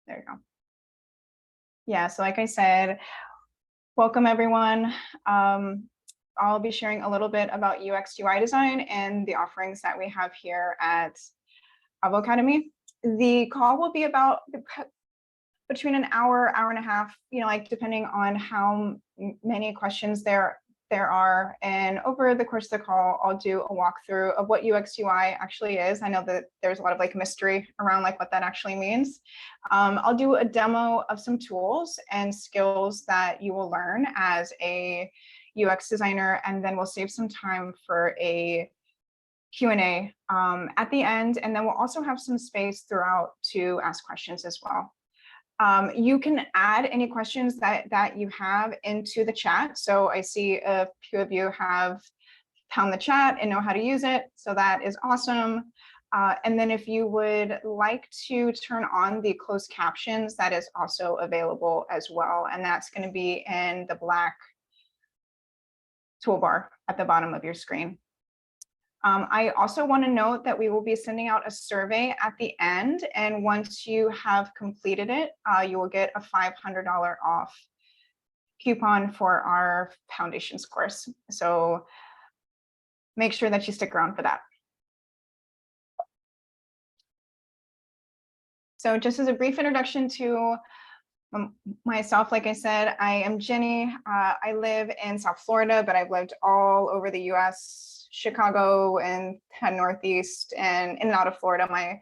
There you go. Yeah, so like I said, welcome everyone. I'll be sharing a little bit about UX UI design and the offerings that we have here at Avocademy. The call will be about between an hour, hour and a half, like depending on how many questions there are. And over the course of the call, I'll do a walkthrough of what UX UI actually is. I know that there's a lot of like mystery around like what that actually means. I'll do a demo of some tools and skills that you will learn as a UX designer, and then we'll save some time for a Q&A at the end, and then we'll also have some space throughout to ask questions as well. You can add any questions that you have into the chat. So I see a few of you have found the chat and know how to use it. So that is awesome. And then if you would like to turn on the closed captions, that is also available as well. And that's going to be in the black toolbar at the bottom of your screen. I also want to note that we will be sending out a survey at the end, and once you have completed it, you will get a $500 off coupon for our foundations course. So make sure that you stick around for that. So just as a brief introduction to myself, like I said, I am Jenny. I live in South Florida, but I've lived all over the US, Chicago and Northeast, and in and out of Florida my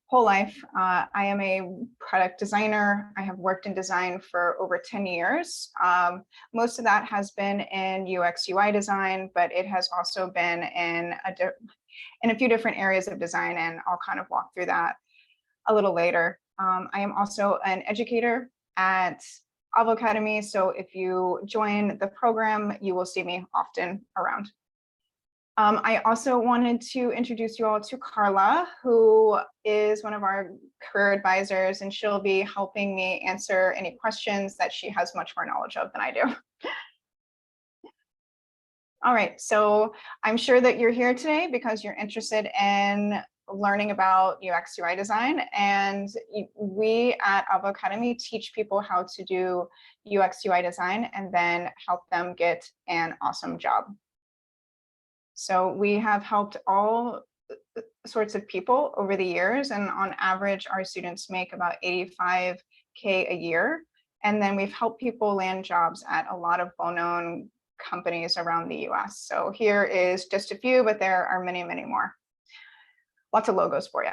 whole life. I am a product designer. I have worked in design for over 10 years. Most of that has been in UX UI design, but it has also been in a few different areas of design, and I'll kind of walk through that a little later. I am also an educator at Avocademy, so if you join the program, you will see me often around. I also wanted to introduce you all to Carla, who is one of our career advisors, and she'll be helping me answer any questions that she has much more knowledge of than I do. All right, so I'm sure that you're here today because you're interested in learning about UX UI design, and we at Avocademy teach people how to do UX UI design and then help them get an awesome job. So we have helped all sorts of people over the years, and on average, our students make about $85K a year. And then we've helped people land jobs at a lot of well-known companies around the US. So here is just a few, but there are many, many more. Lots of logos for you.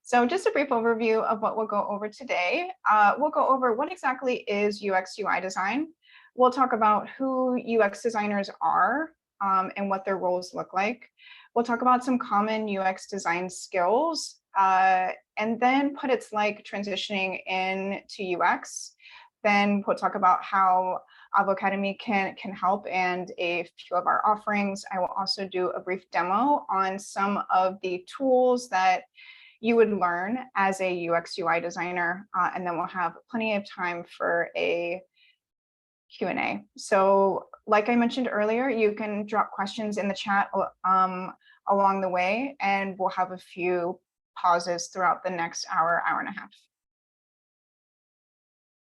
So just a brief overview of what we'll go over today. We'll go over what exactly is UX UI design. We'll talk about who UX designers are and what their roles look like. We'll talk about some common UX design skills, and then what it's like transitioning into UX. Then we'll talk about how Avocademy can help and a few of our offerings. I will also do a brief demo on some of the tools that you would learn as a UX UI designer, and then we'll have plenty of time for a Q&A. So like I mentioned earlier, you can drop questions in the chat along the way, and we'll have a few pauses throughout the next hour, hour and a half.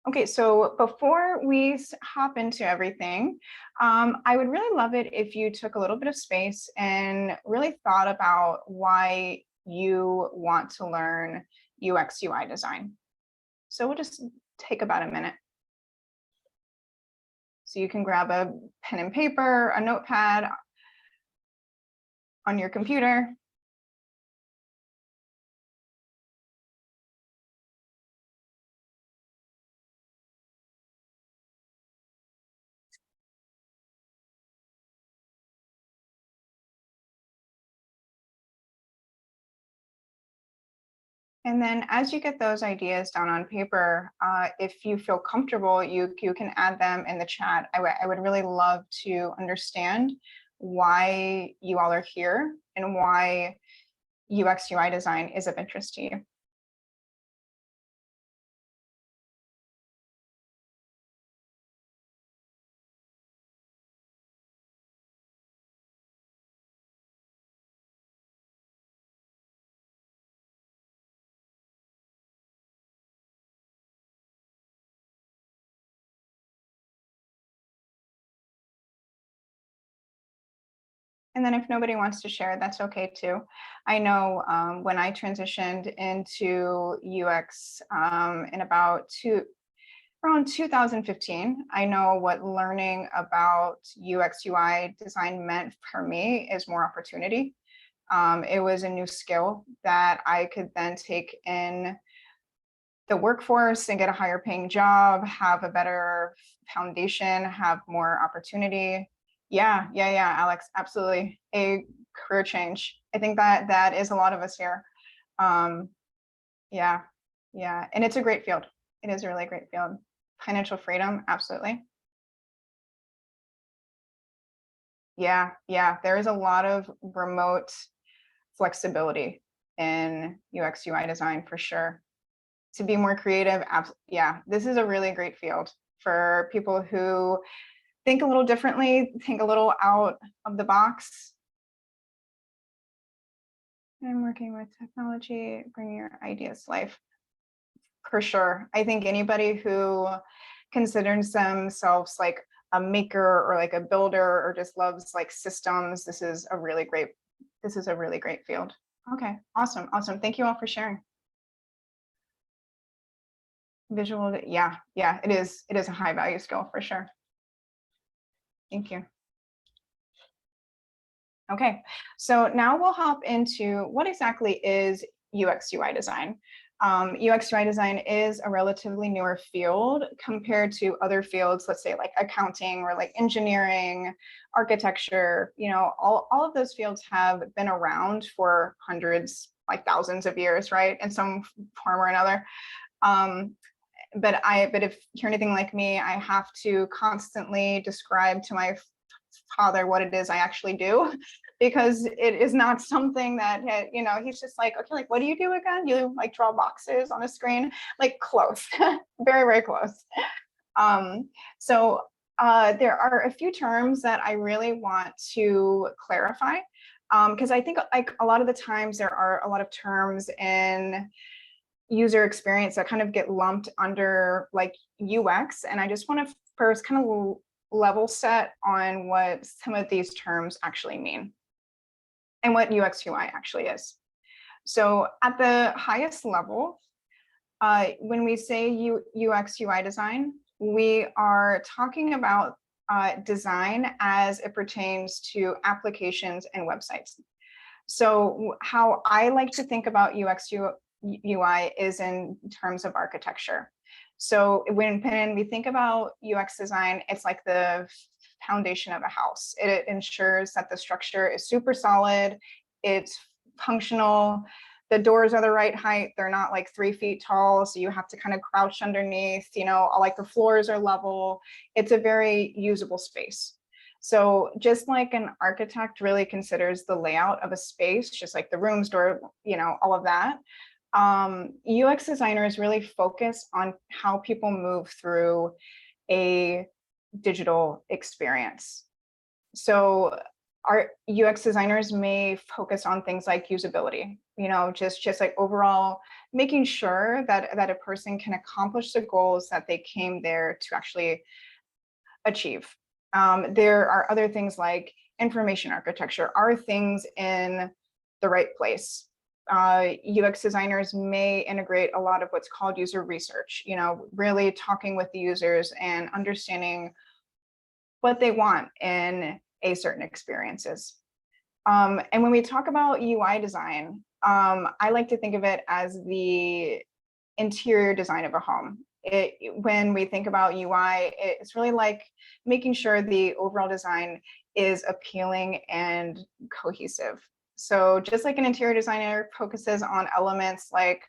Okay, so before we hop into everything, I would really love it if you took a little bit of space and really thought about why you want to learn UX UI design. So we'll just take about a minute. So you can grab a pen and paper, a notepad on your computer. And then as you get those ideas down on paper, if you feel comfortable, you can add them in the chat. I would really love to understand why you all are here and why UX UI design is of interest to you. And then if nobody wants to share, that's okay too. I know when I transitioned into UX in around 2015, I know what learning about UX UI design meant for me is more opportunity. It was a new skill that I could then take in the workforce and get a higher paying job, have a better foundation, have more opportunity. Yeah, Alex, absolutely. A career change. I think that that is a lot of us here. Um, yeah, yeah. And it's a great field. It is a really great field. Financial freedom, absolutely. Yeah. There is a lot of remote flexibility in UX UI design for sure. To be more creative, yeah, this is a really great field for people who think a little differently, think a little out of the box. I'm working with technology, bringing your ideas to life. For sure. I think anybody who considers themselves like a maker or like a builder or just loves like systems, this is a really great field. Okay, awesome. Thank you all for sharing. Visual, yeah, it is a high value skill for sure. Thank you. Okay, so now we'll hop into what exactly is UX UI design. UX UI design is a relatively newer field compared to other fields, let's say like accounting or like engineering, architecture, all of those fields have been around for hundreds, like thousands of years, right? In some form or another. But if you're anything like me, I have to constantly describe to my father what it is I actually do, because it is not something that he's just like, okay, like what do you do again? You like draw boxes on a screen? Like close, very close. So there are a few terms that I really want to clarify, because I think like a lot of the times there are a lot of terms in user experience that kind of get lumped under like UX. And I just want to first kind of level set on what some of these terms actually mean and what UX UI actually is. So at the highest level, when we say UX UI design, we are talking about design as it pertains to applications and websites. So how I like to think about UX UI is in terms of architecture. So when we think about UX design, it's like the foundation of a house. It ensures that the structure is super solid, it's functional, the doors are the right height, they're not like 3 feet tall, so you have to kind of crouch underneath, like the floors are level. It's a very usable space. So just like an architect really considers the layout of a space, just like the rooms, door, all of that, UX designers really focus on how people move through a digital experience. So our UX designers may focus on things like usability, just like overall making sure that a person can accomplish the goals that they came there to actually achieve. There are other things like information architecture. Are things in the right place? UX designers may integrate a lot of what's called user research, really talking with the users and understanding what they want in a certain experiences. And when we talk about UI design, I like to think of it as the interior design of a home. When we think about UI, it's really like making sure the overall design is appealing and cohesive. So just like an interior designer focuses on elements like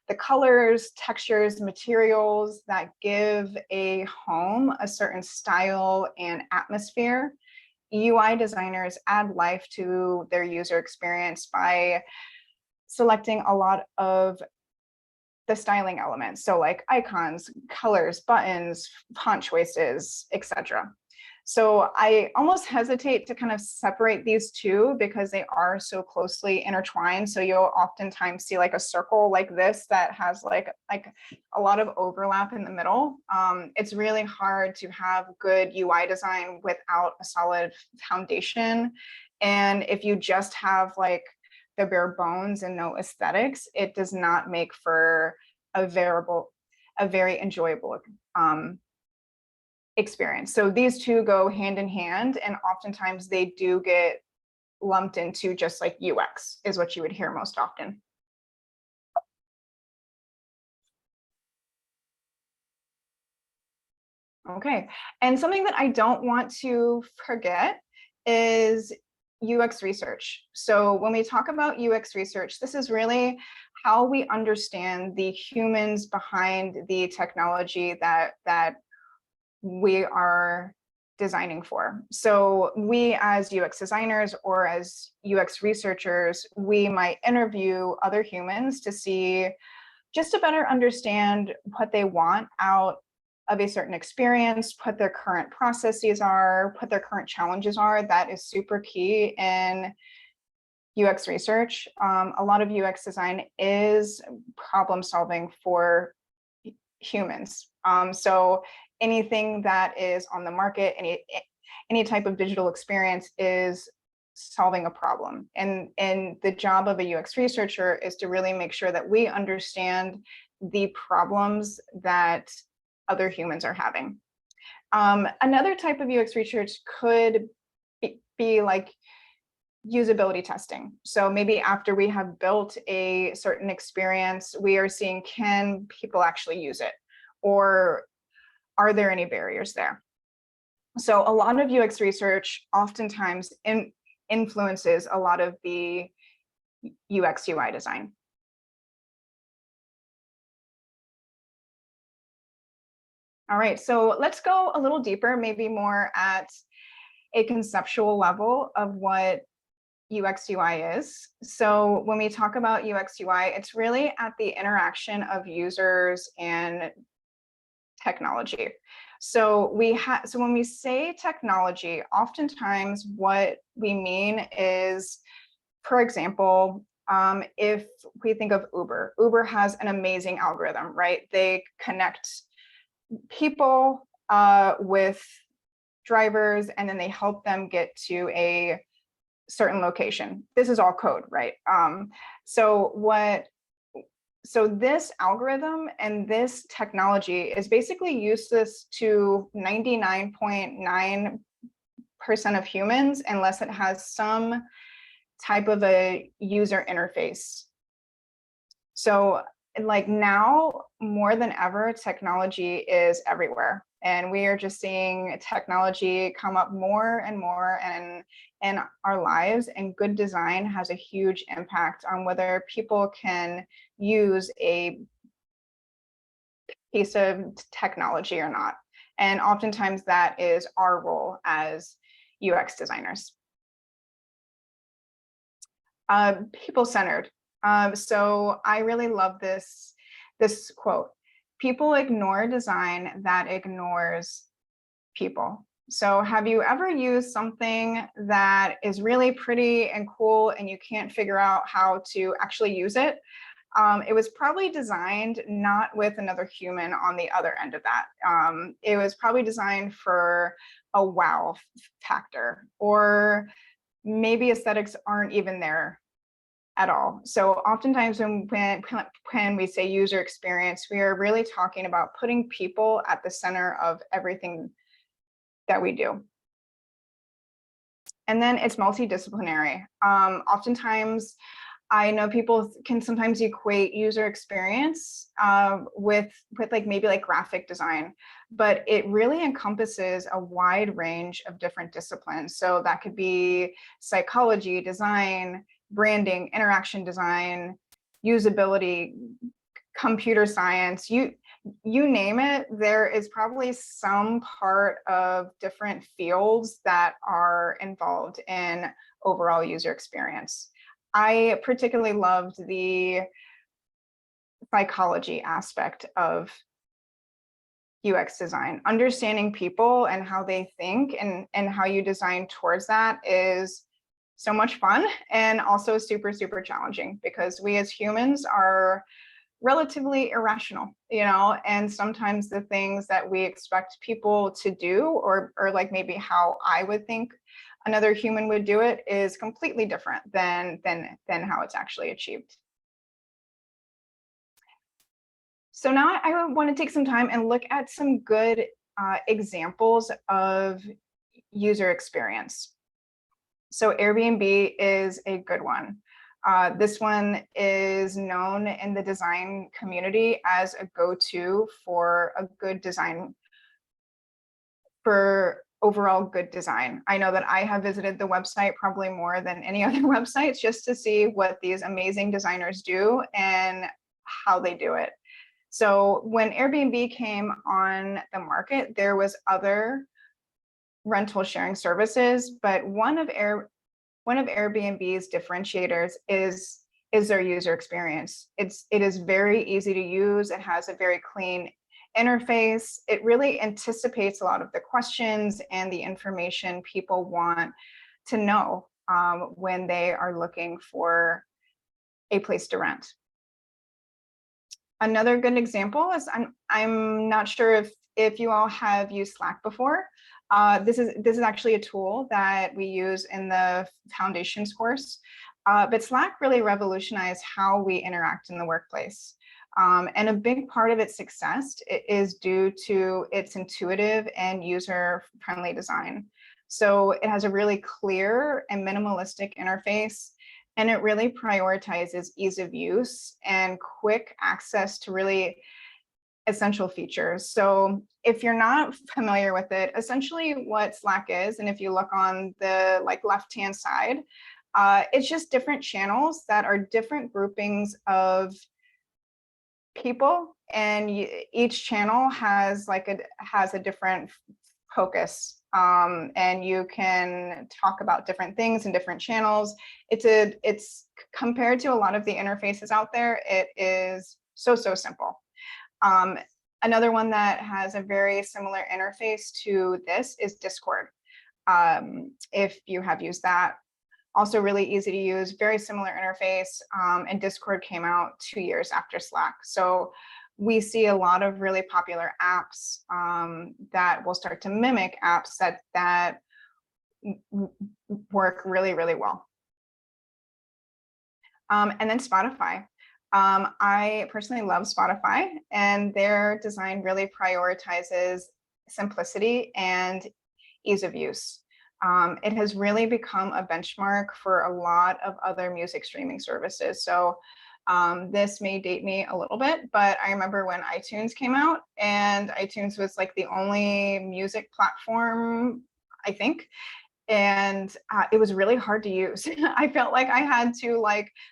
the colors, textures, materials that give a home a certain style and atmosphere, UI designers add life to their user experience by selecting a lot of the styling elements. So like icons, colors, buttons, font choices, etc. So I almost hesitate to kind of separate these two because they are so closely intertwined. So you'll oftentimes see like a circle like this that has like a lot of overlap in the middle. It's really hard to have good UI design without a solid foundation And if you just have like the bare bones and no aesthetics, it does not make for a very enjoyable experience. So these two go hand in hand, and oftentimes they do get lumped into just like UX is what you would hear most often. Okay, and something that I don't want to forget is UX research. So when we talk about UX research, this is really how we understand the humans behind the technology that we are designing for. So we as UX designers or as UX researchers, we might interview other humans to see, just to better understand what they want out of a certain experience, what their current processes are, what their current challenges are. That is super key in UX research. A lot of UX design is problem solving for humans. So anything that is on the market, any type of digital experience is solving a problem. And the job of a UX researcher is to really make sure that we understand the problems that other humans are having. Another type of UX research could be like usability testing. So maybe after we have built a certain experience, we are seeing, can people actually use it? Or are there any barriers there? So a lot of UX research oftentimes influences a lot of the UX UI design. All right, so let's go a little deeper, maybe more at a conceptual level of what UX UI is. So when we talk about UX UI, it's really at the interaction of users and technology. So when we say technology, oftentimes what we mean is, for example, if we think of Uber has an amazing algorithm, right? They connect people with drivers, and then they help them get to a certain location. This is all code, right? So this algorithm and this technology is basically useless to 99.9% of humans unless it has some type of a user interface. So like now more than ever, technology is everywhere. And we are just seeing technology come up more and more in our lives, and good design has a huge impact on whether people can use a piece of technology or not. And oftentimes that is our role as UX designers. People-centered. So I really love this quote. People ignore design that ignores people. So have you ever used something that is really pretty and cool and you can't figure out how to actually use it? It was probably designed not with another human on the other end of that. It was probably designed for a wow factor, or maybe aesthetics aren't even there at all. So oftentimes when we say user experience, we are really talking about putting people at the center of everything that we do. And then it's multidisciplinary. Oftentimes, I know people can sometimes equate user experience with like maybe like graphic design, but it really encompasses a wide range of different disciplines. So that could be psychology, design, branding, interaction design, usability, computer science, you name it. There is probably some part of different fields that are involved in overall user experience. I particularly loved the psychology aspect of UX design. Understanding people and how they think and how you design towards that is so much fun, and also super, super challenging, because we as humans are relatively irrational, and sometimes the things that we expect people to do, or like maybe how I would think another human would do it is completely different than how it's actually achieved. So now I want to take some time and look at some good examples of user experience. So Airbnb is a good one. This one is known in the design community as a go-to for a good design, for overall good design. I know that I have visited the website probably more than any other websites just to see what these amazing designers do and how they do it. So when Airbnb came on the market, there was other rental sharing services, but one of Airbnb's differentiators is their user experience. It is very easy to use. It has a very clean interface. It really anticipates a lot of the questions and the information people want to know when they are looking for a place to rent. Another good example is I'm not sure if you all have used Slack before. This is actually a tool that we use in the foundations course, but Slack really revolutionized how we interact in the workplace. And a big part of its success is due to its intuitive and user-friendly design. So it has a really clear and minimalistic interface, and it really prioritizes ease of use and quick access to really essential features. So if you're not familiar with it, essentially what Slack is, and if you look on the left-hand side, it's just different channels that are different groupings of people, and each channel has a different focus, and you can talk about different things in different channels. It's compared to a lot of the interfaces out there, it is so simple. Another one that has a very similar interface to this is Discord. If you have used that, also really easy to use, very similar interface, and Discord came out 2 years after Slack. So we see a lot of really popular apps that will start to mimic apps that work really well. And then Spotify. I personally love Spotify, and their design really prioritizes simplicity and ease of use. It has really become a benchmark for a lot of other music streaming services. So this may date me a little bit, but I remember when iTunes came out, and iTunes was like the only music platform, I think, and it was really hard to use. I felt like I had to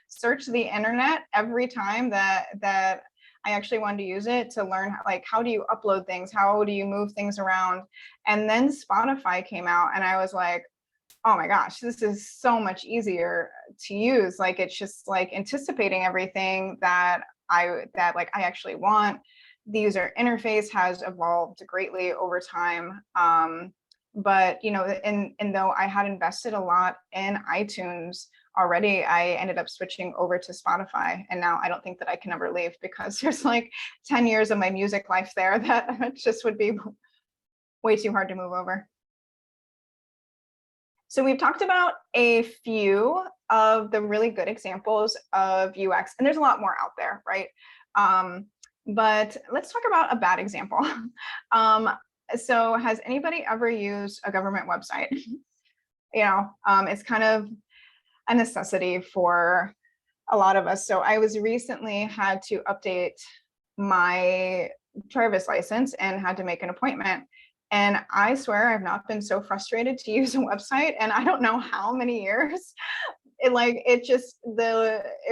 search the internet every time that I actually wanted to use it to learn how do you upload things, how do you move things around. And then Spotify came out, and I was like, oh my gosh, this is so much easier to use. It's just anticipating everything that I actually want. The user interface has evolved greatly over time. But and though I had invested a lot in iTunes already, I ended up switching over to Spotify, and now I don't think that I can ever leave, because there's 10 years of my music life there that just would be way too hard to move over. So we've talked about a few of the really good examples of UX, and there's a lot more out there, right? But let's talk about a bad example. So has anybody ever used a government website? It's kind of a necessity for a lot of us. So I was recently had to update my driver's license and had to make an appointment. And I swear I've not been so frustrated to use a website, and I don't know how many years. It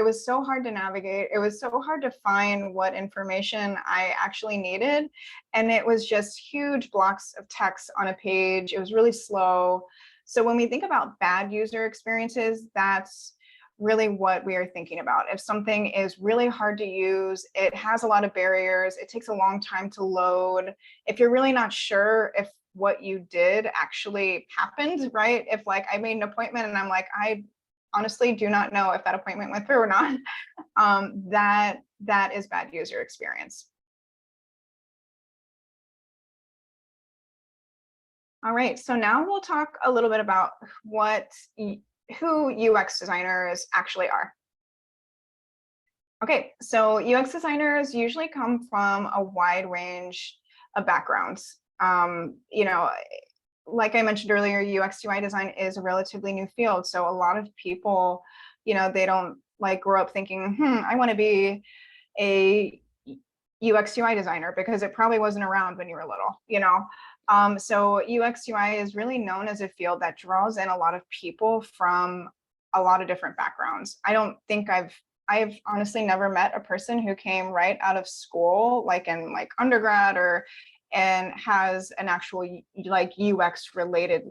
was so hard to navigate. It was so hard to find what information I actually needed. And it was just huge blocks of text on a page. It was really slow. So when we think about bad user experiences, that's really what we are thinking about. If something is really hard to use, it has a lot of barriers, it takes a long time to load, if you're really not sure if what you did actually happened, right? If I made an appointment and I'm like, I honestly do not know if that appointment went through or not, that is bad user experience. All right, so now we'll talk a little bit about who UX designers actually are. Okay, so UX designers usually come from a wide range of backgrounds. Like I mentioned earlier, UX UI design is a relatively new field. So a lot of people, they don't like grow up thinking, I want to be a UX UI designer, because it probably wasn't around when you were little. So UX UI is really known as a field that draws in a lot of people from a lot of different backgrounds. I don't think I've honestly never met a person who came right out of school, like in like undergrad and has an actual like UX related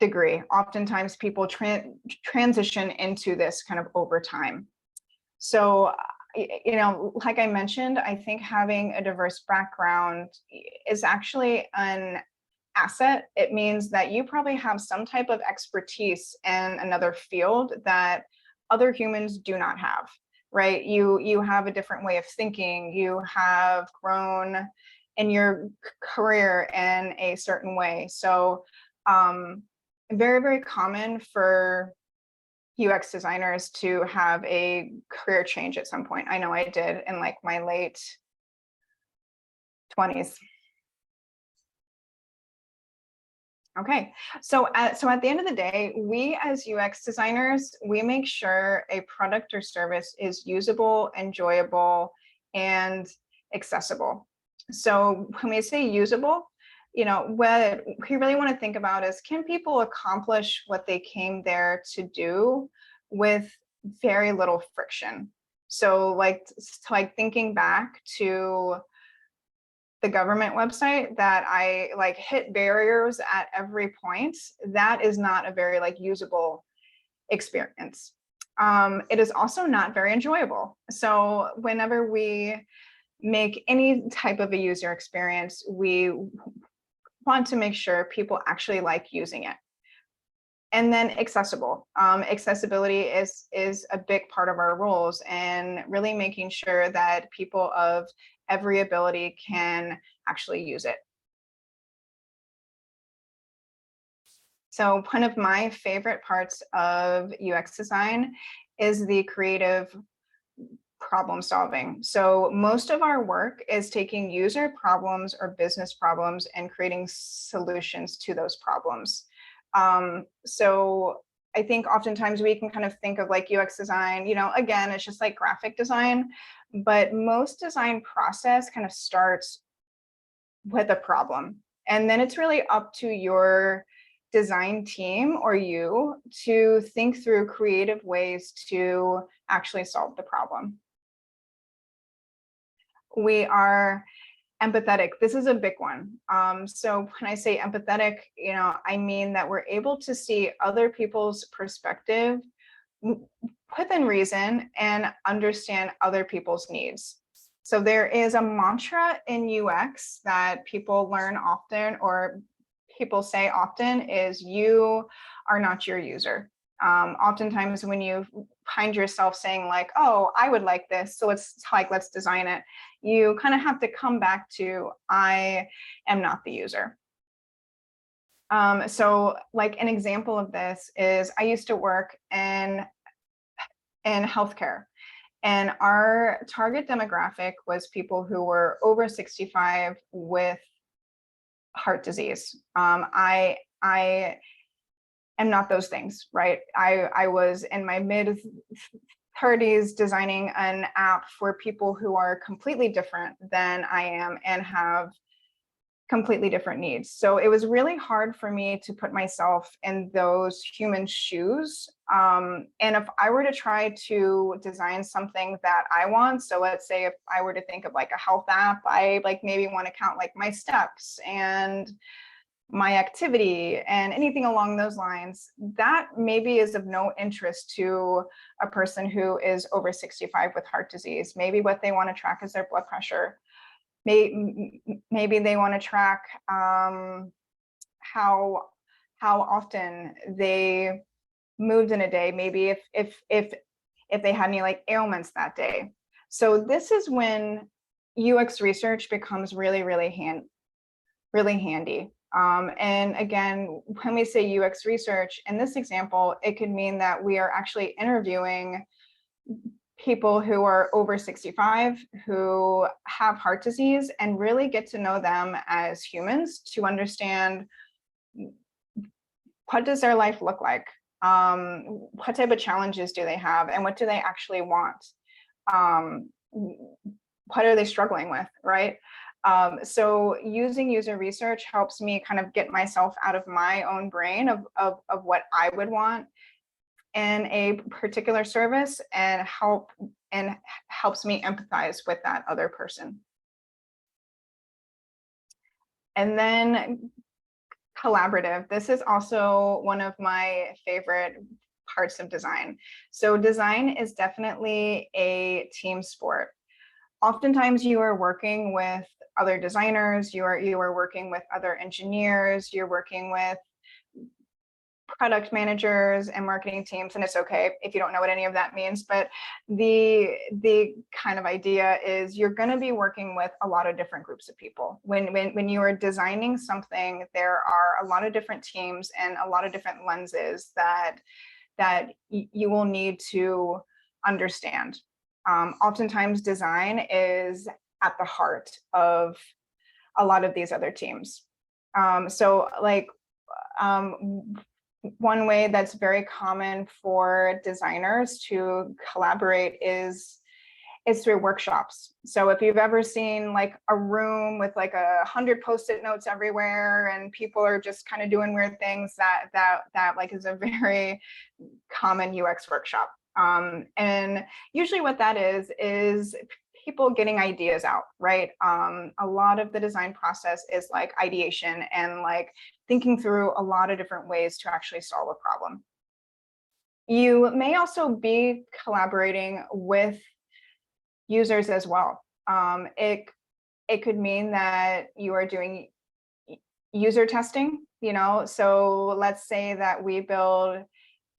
degree. Oftentimes people transition into this kind of over time. So, like I mentioned, I think having a diverse background is actually an asset. It means that you probably have some type of expertise in another field that other humans do not have, right? You have a different way of thinking. You have grown in your career in a certain way. So very, very common for UX designers to have a career change at some point. I know I did in like my late 20s. Okay, so at the end of the day, we as UX designers, we make sure a product or service is usable, enjoyable, and accessible. So when we say usable, what we really want to think about is, can people accomplish what they came there to do with very little friction? So like thinking back to the government website that I like hit barriers at every point, that is not a very like usable experience. It is also not very enjoyable. So whenever we make any type of a user experience, we want to make sure people actually like using it. And then accessible. Accessibility is a big part of our roles, and really making sure that people of every ability can actually use it. So one of my favorite parts of UX design is the creative problem solving. So most of our work is taking user problems or business problems and creating solutions to those problems. So I think oftentimes we can kind of think of like UX design, again, it's just like graphic design, but most design process kind of starts with a problem. And then it's really up to your design team or you to think through creative ways to actually solve the problem. We are empathetic. This is a big one. So when I say empathetic, I mean that we're able to see other people's perspective within reason and understand other people's needs. So there is a mantra in UX that people learn often, or people say often, is you are not your user. Oftentimes when you find yourself saying like, oh, I would like this, so let's design it, you kind of have to come back to, I am not the user. So like an example of this is, I used to work in healthcare, and our target demographic was people who were over 65 with heart disease. I am not those things, right? I was in my mid 30s designing an app for people who are completely different than I am and have completely different needs. So it was really hard for me to put myself in those human shoes. And if I were to try to design something that I want, so let's say if I were to think of like a health app, I like maybe want to count like my steps and my activity and anything along those lines, that maybe is of no interest to a person who is over 65 with heart disease. Maybe what they want to track is their blood pressure. Maybe they want to track how often they moved in a day. Maybe if they had any like ailments that day. So this is when UX research becomes really handy. And again, when we say UX research, in this example, it could mean that we are actually interviewing people who are over 65, who have heart disease, and really get to know them as humans to understand what does their life look like? What type of challenges do they have, and what do they actually want? What are they struggling with, right? So using user research helps me kind of get myself out of my own brain of what I would want in a particular service, and helps me empathize with that other person. And then collaborative. This is also one of my favorite parts of design. So design is definitely a team sport. Oftentimes you are working with other designers, you are working with other engineers, you're working with product managers and marketing teams, and it's okay if you don't know what any of that means, but the kind of idea is you're going to be working with a lot of different groups of people. When you are designing something, there are a lot of different teams and a lot of different lenses that you will need to understand. Oftentimes design is at the heart of a lot of these other teams. So like one way that's very common for designers to collaborate is through workshops. So if you've ever seen like a room with like 100 post-it notes everywhere and people are just kind of doing weird things, that like is a very common UX workshop. And usually what that is people getting ideas out, right? A lot of the design process is like ideation and like thinking through a lot of different ways to actually solve a problem. You may also be collaborating with users as well. It could mean that you are doing user testing, so let's say that we build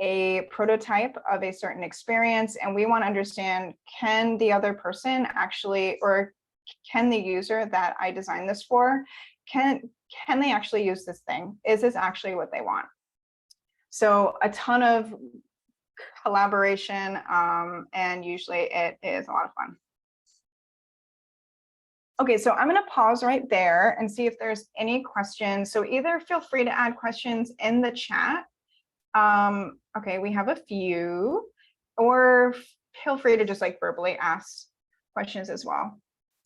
a prototype of a certain experience and we want to understand, can the other person actually, or can the user that I designed this for, can they actually use this thing? Is this actually what they want? So a ton of collaboration, and usually it is a lot of fun. Okay, so I'm going to pause right there and see if there's any questions. So either feel free to add questions in the chat. Okay, we have a few, or feel free to just like verbally ask questions as well.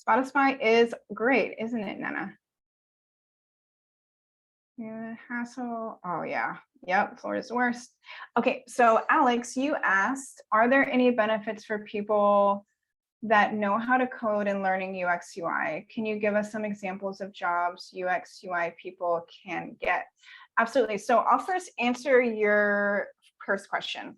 Spotify is great, isn't it, Nana? Yeah, hassle. Oh yeah, yep, Florida's the worst. Okay, so Alex, you asked, are there any benefits for people that know how to code and learning UX UI? Can you give us some examples of jobs UX UI people can get? Absolutely. So I'll first answer your first question.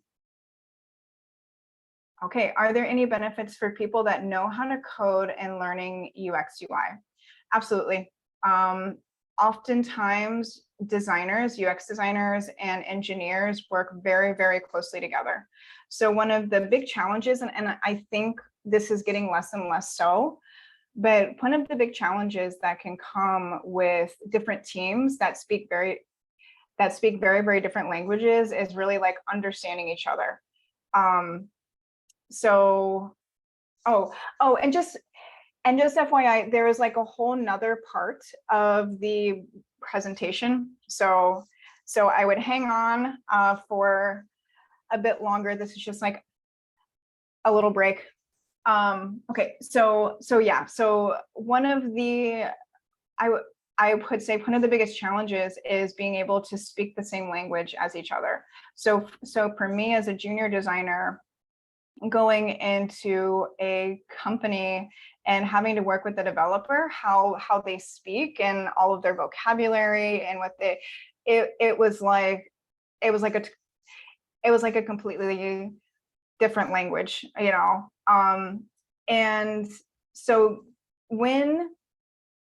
Okay, are there any benefits for people that know how to code and learning UX UI? Absolutely. Oftentimes designers, UX designers and engineers work very, very closely together. So one of the big challenges, and I think this is getting less and less so, but one of the big challenges that can come with different teams that speak very, very different languages is really like understanding each other. And just FYI, there is like a whole nother part of the presentation. So I would hang on for a bit longer. This is just like a little break. Okay, so yeah, so one of the, I would say one of the biggest challenges is being able to speak the same language as each other. So for me as a junior designer, going into a company and having to work with the developer, how they speak and all of their vocabulary and what they, it was like a completely different language, and so when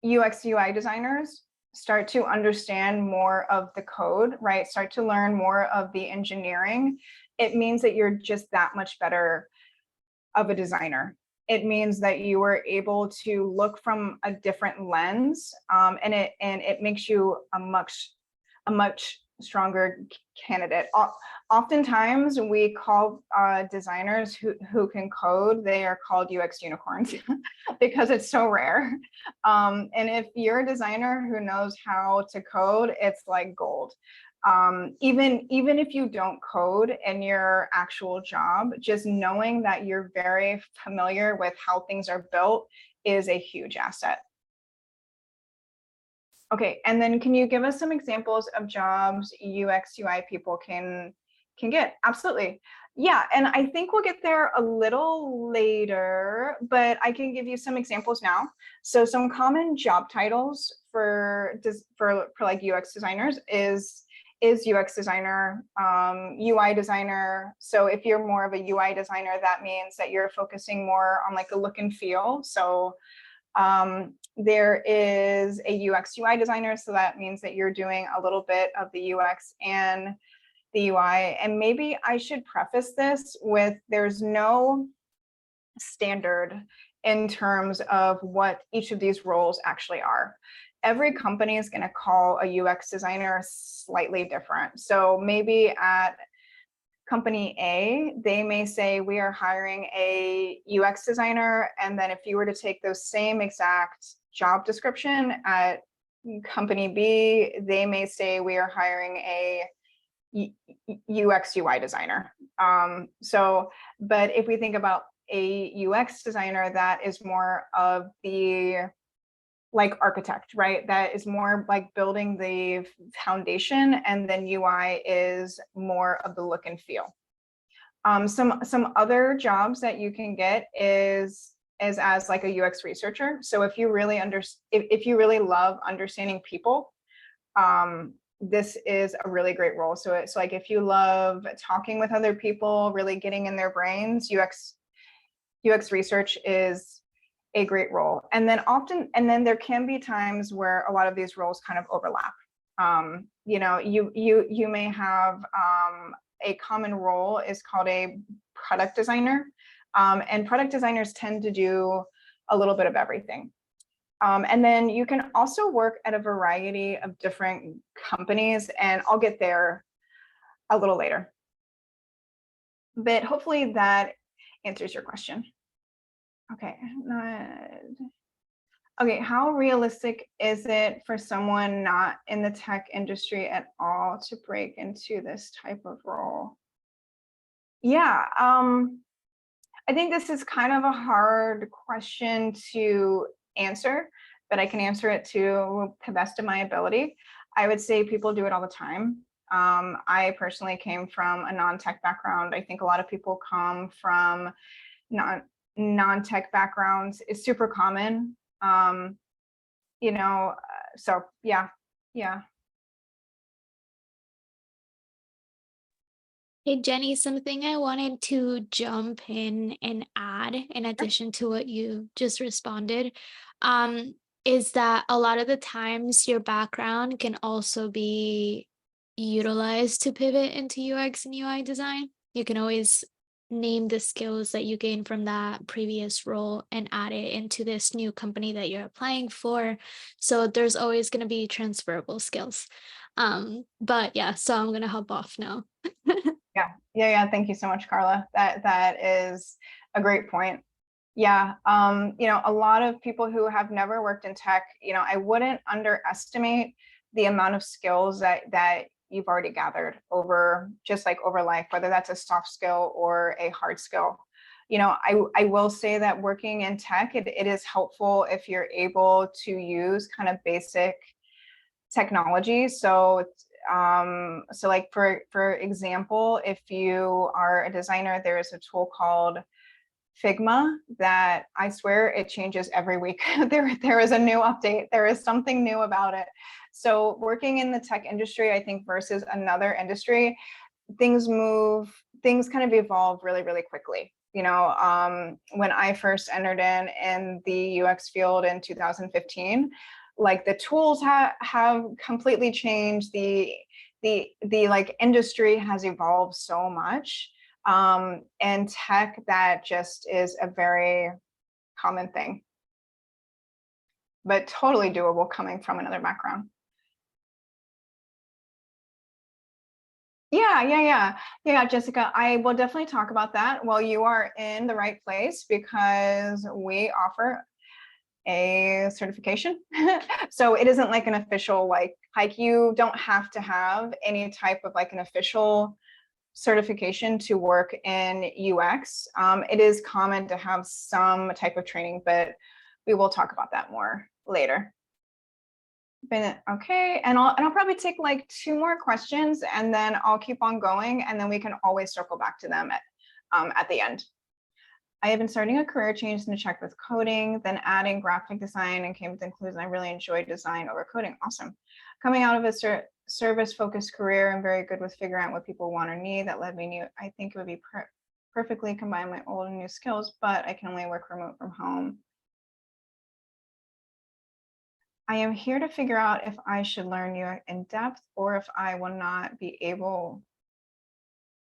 UX UI designers start to understand more of the code, right, start to learn more of the engineering, it means that you're just that much better of a designer. it means that you were able to look from a different lens, and it makes you a much stronger candidate. Oftentimes we call designers who can code, they are called UX unicorns because it's so rare. And if you're a designer who knows how to code, it's like gold. Even if you don't code in your actual job, just knowing that you're very familiar with how things are built is a huge asset. Okay, and then can you give us some examples of jobs UX UI people can get? Absolutely. Yeah, and I think we'll get there a little later, but I can give you some examples now. So some common job titles for like UX designers is UX designer, UI designer. So if you're more of a UI designer, that means that you're focusing more on like the look and feel. So there is a UX UI designer, so that means that you're doing a little bit of the UX and the UI. And maybe I should preface this with there's no standard in terms of what each of these roles actually are. Every company is going to call a UX designer slightly different. So maybe at company A, they may say we are hiring a UX designer. And then if you were to take those same exact job description at company B, they may say we are hiring a UX UI designer. But if we think about a UX designer, that is more of the like architect, right? That is more like building the foundation, and then UI is more of the look and feel. Some other jobs that you can get is as like a UX researcher. So if you really if you really love understanding people, this is a really great role. So it's like if you love talking with other people, really getting in their brains, UX research is a great role. And then there can be times where a lot of these roles kind of overlap. You know, you may have a common role is called a product designer, and product designers tend to do a little bit of everything. And then you can also work at a variety of different companies, and I'll get there a little later. But hopefully that answers your question. Okay. Okay, how realistic is it for someone not in the tech industry at all to break into this type of role? Yeah, I think this is kind of a hard question to answer, but I can answer it to the best of my ability. I would say people do it all the time. I personally came from a non-tech background. I think a lot of people come from non-tech backgrounds. It's super common. You know, so yeah. Hey, Jenny, something I wanted to jump in and add in addition to what you just responded, is that a lot of the times your background can also be utilized to pivot into UX and UI design. You can always name the skills that you gain from that previous role and add it into this new company that you're applying for. So there's always going to be transferable skills. But yeah, so I'm going to hop off now. Yeah. Thank you so much, Carla. That is a great point. Yeah. You know, a lot of people who have never worked in tech, you know, I wouldn't underestimate the amount of skills that you've already gathered over life, whether that's a soft skill or a hard skill. You know, I will say that working in tech, it is helpful if you're able to use kind of basic technology. So like for example, if you are a designer, there is a tool called Figma that I swear it changes every week. There is a new update. There is something new about it. So working in the tech industry, I think versus another industry, things kind of evolve really, really quickly. You know, when I first entered in the UX field in 2015, like the tools have completely changed. The like industry has evolved so much. And tech, that just is a very common thing, but totally doable coming from another background. Yeah, Jessica, I will definitely talk about that. Well, you are in the right place because we offer a certification. So it isn't like an official like hike. You don't have to have any type of like an official certification to work in UX. It is common to have some type of training, but we will talk about that more later. Okay, and I'll probably take like 2 more questions and then I'll keep on going and then we can always circle back to them at the end. I have been starting a career change to check with coding, then adding graphic design and came to the conclusion I really enjoy design over coding. Awesome. Coming out of a service-focused career, I'm very good with figuring out what people want or need. That led me new. I think it would be perfectly combine my old and new skills, but I can only work remote from home. I am here to figure out if I should learn UX in depth or if I will not be able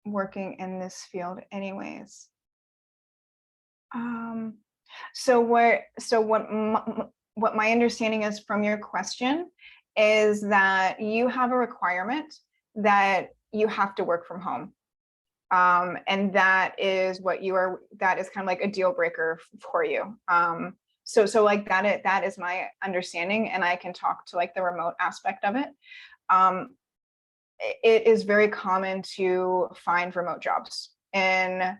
working in this field anyways. So what my understanding is from your question is that you have a requirement that you have to work from home. And that is what that is kind of like a deal breaker for you. So like that is my understanding, and I can talk to like the remote aspect of it. It is very common to find remote jobs in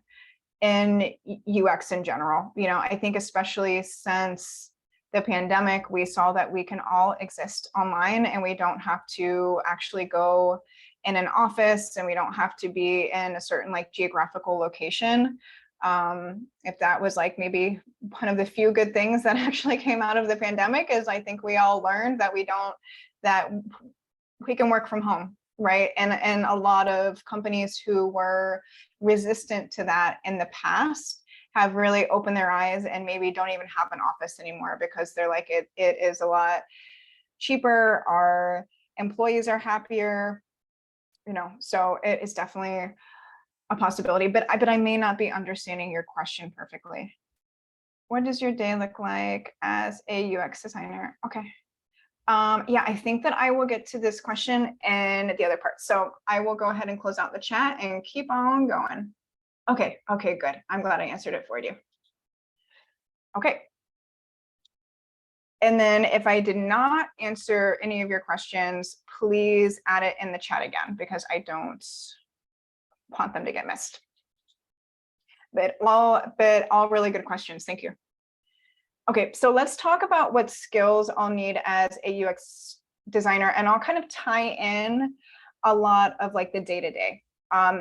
UX in general. You know, I think especially since the pandemic, we saw that we can all exist online and we don't have to actually go in an office and we don't have to be in a certain like geographical location. If that was like maybe one of the few good things that actually came out of the pandemic is I think we all learned that that we can work from home, right? And a lot of companies who were resistant to that in the past have really opened their eyes and maybe don't even have an office anymore because they're like, it is a lot cheaper, our employees are happier, you know, so it is definitely a possibility, but I may not be understanding your question perfectly. What does your day look like as a UX designer? Okay. Yeah, I think that I will get to this question in the other part. So I will go ahead and close out the chat and keep on going. Okay, good. I'm glad I answered it for you. Okay. And then if I did not answer any of your questions, please add it in the chat again because I don't want them to get missed. But all really good questions. Thank you. Okay, so let's talk about what skills I'll need as a UX designer, and I'll kind of tie in a lot of like the day-to-day.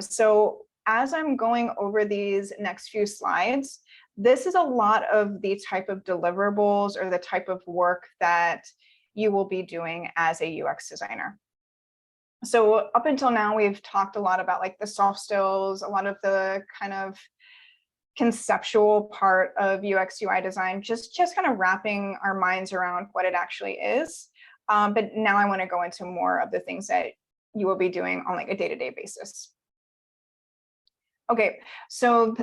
So as I'm going over these next few slides, this is a lot of the type of deliverables or the type of work that you will be doing as a UX designer. So up until now, we've talked a lot about like the soft skills, a lot of the kind of conceptual part of UX UI design, just kind of wrapping our minds around what it actually is. But now I want to go into more of the things that you will be doing on like a day-to-day basis. Okay, so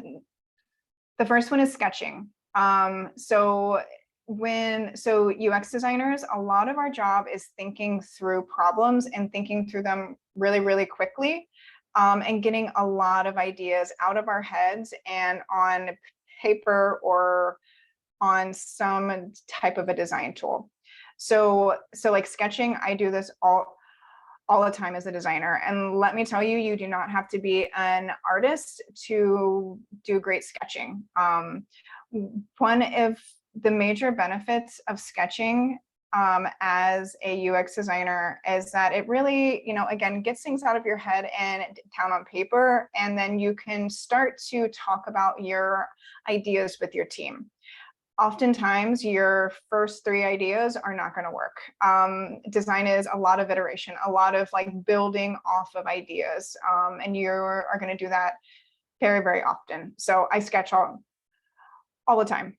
the first one is sketching. So UX designers, a lot of our job is thinking through problems and thinking through them really, really quickly. And getting a lot of ideas out of our heads and on paper or on some type of a design tool. So like sketching, I do this all the time as a designer. And let me tell you, you do not have to be an artist to do great sketching. One of the major benefits of sketching as a UX designer is that it really, you know, again, gets things out of your head and down on paper, and then you can start to talk about your ideas with your team. Oftentimes, your first 3 ideas are not going to work. Design is a lot of iteration, a lot of like building off of ideas, and you are going to do that very, very often. So I sketch all the time.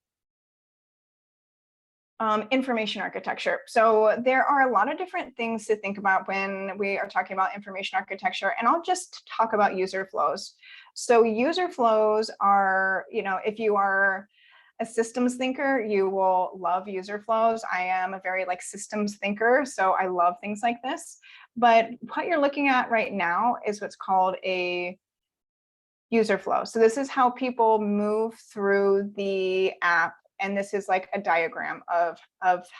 Information architecture. So there are a lot of different things to think about when we are talking about information architecture, and I'll just talk about user flows. So user flows are, you know, if you are a systems thinker, you will love user flows. I am a very like systems thinker, so I love things like this. But what you're looking at right now is what's called a user flow. So this is how people move through the app, and this is like a diagram of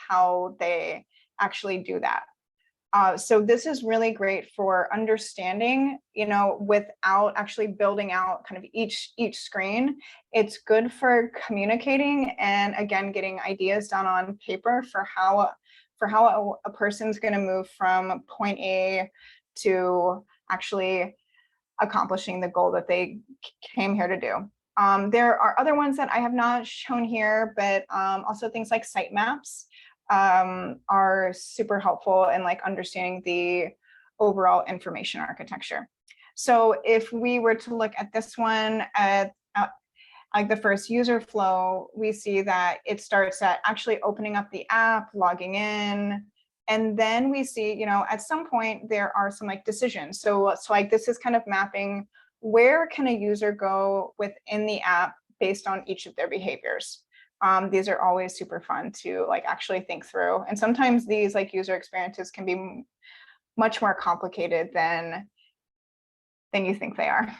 how they actually do that. So this is really great for understanding, without actually building out kind of each screen. It's good for communicating and again, getting ideas down on paper for how a person's going to move from point A to actually accomplishing the goal that they came here to do. There are other ones that I have not shown here, but also things like sitemaps are super helpful in like understanding the overall information architecture. So if we were to look at this one at like the first user flow, we see that it starts at actually opening up the app, logging in, and then we see, at some point there are some like decisions. So like this is kind of mapping where can a user go within the app based on each of their behaviors. These are always super fun to like actually think through. And sometimes these like user experiences can be much more complicated than you think they are.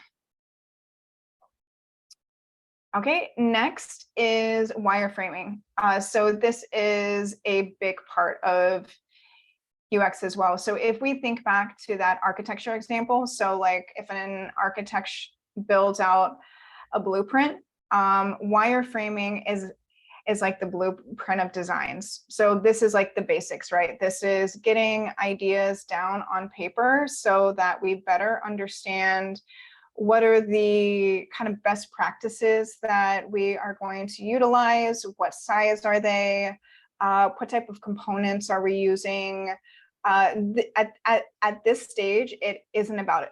Okay, next is wireframing. So this is a big part of UX as well. So if we think back to that architecture example, so like if an architect builds out a blueprint, wireframing is like the blueprint of designs. So this is like the basics, right? This is getting ideas down on paper so that we better understand what are the kind of best practices that we are going to utilize, what size are they, what type of components are we using. At this stage, it isn't about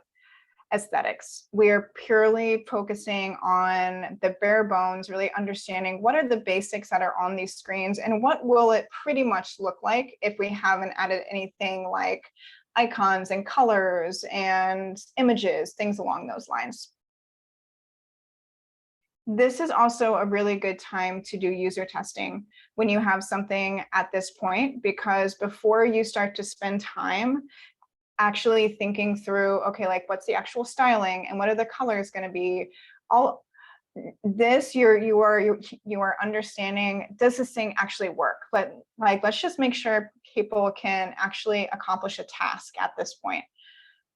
aesthetics. We're purely focusing on the bare bones, really understanding what are the basics that are on these screens and what will it pretty much look like if we haven't added anything like icons and colors and images, things along those lines. This is also a really good time to do user testing when you have something at this point, because before you start to spend time actually thinking through, okay, like what's the actual styling and what are the colors going to be, all this you are understanding, does this thing actually work? But like, let's just make sure people can actually accomplish a task at this point.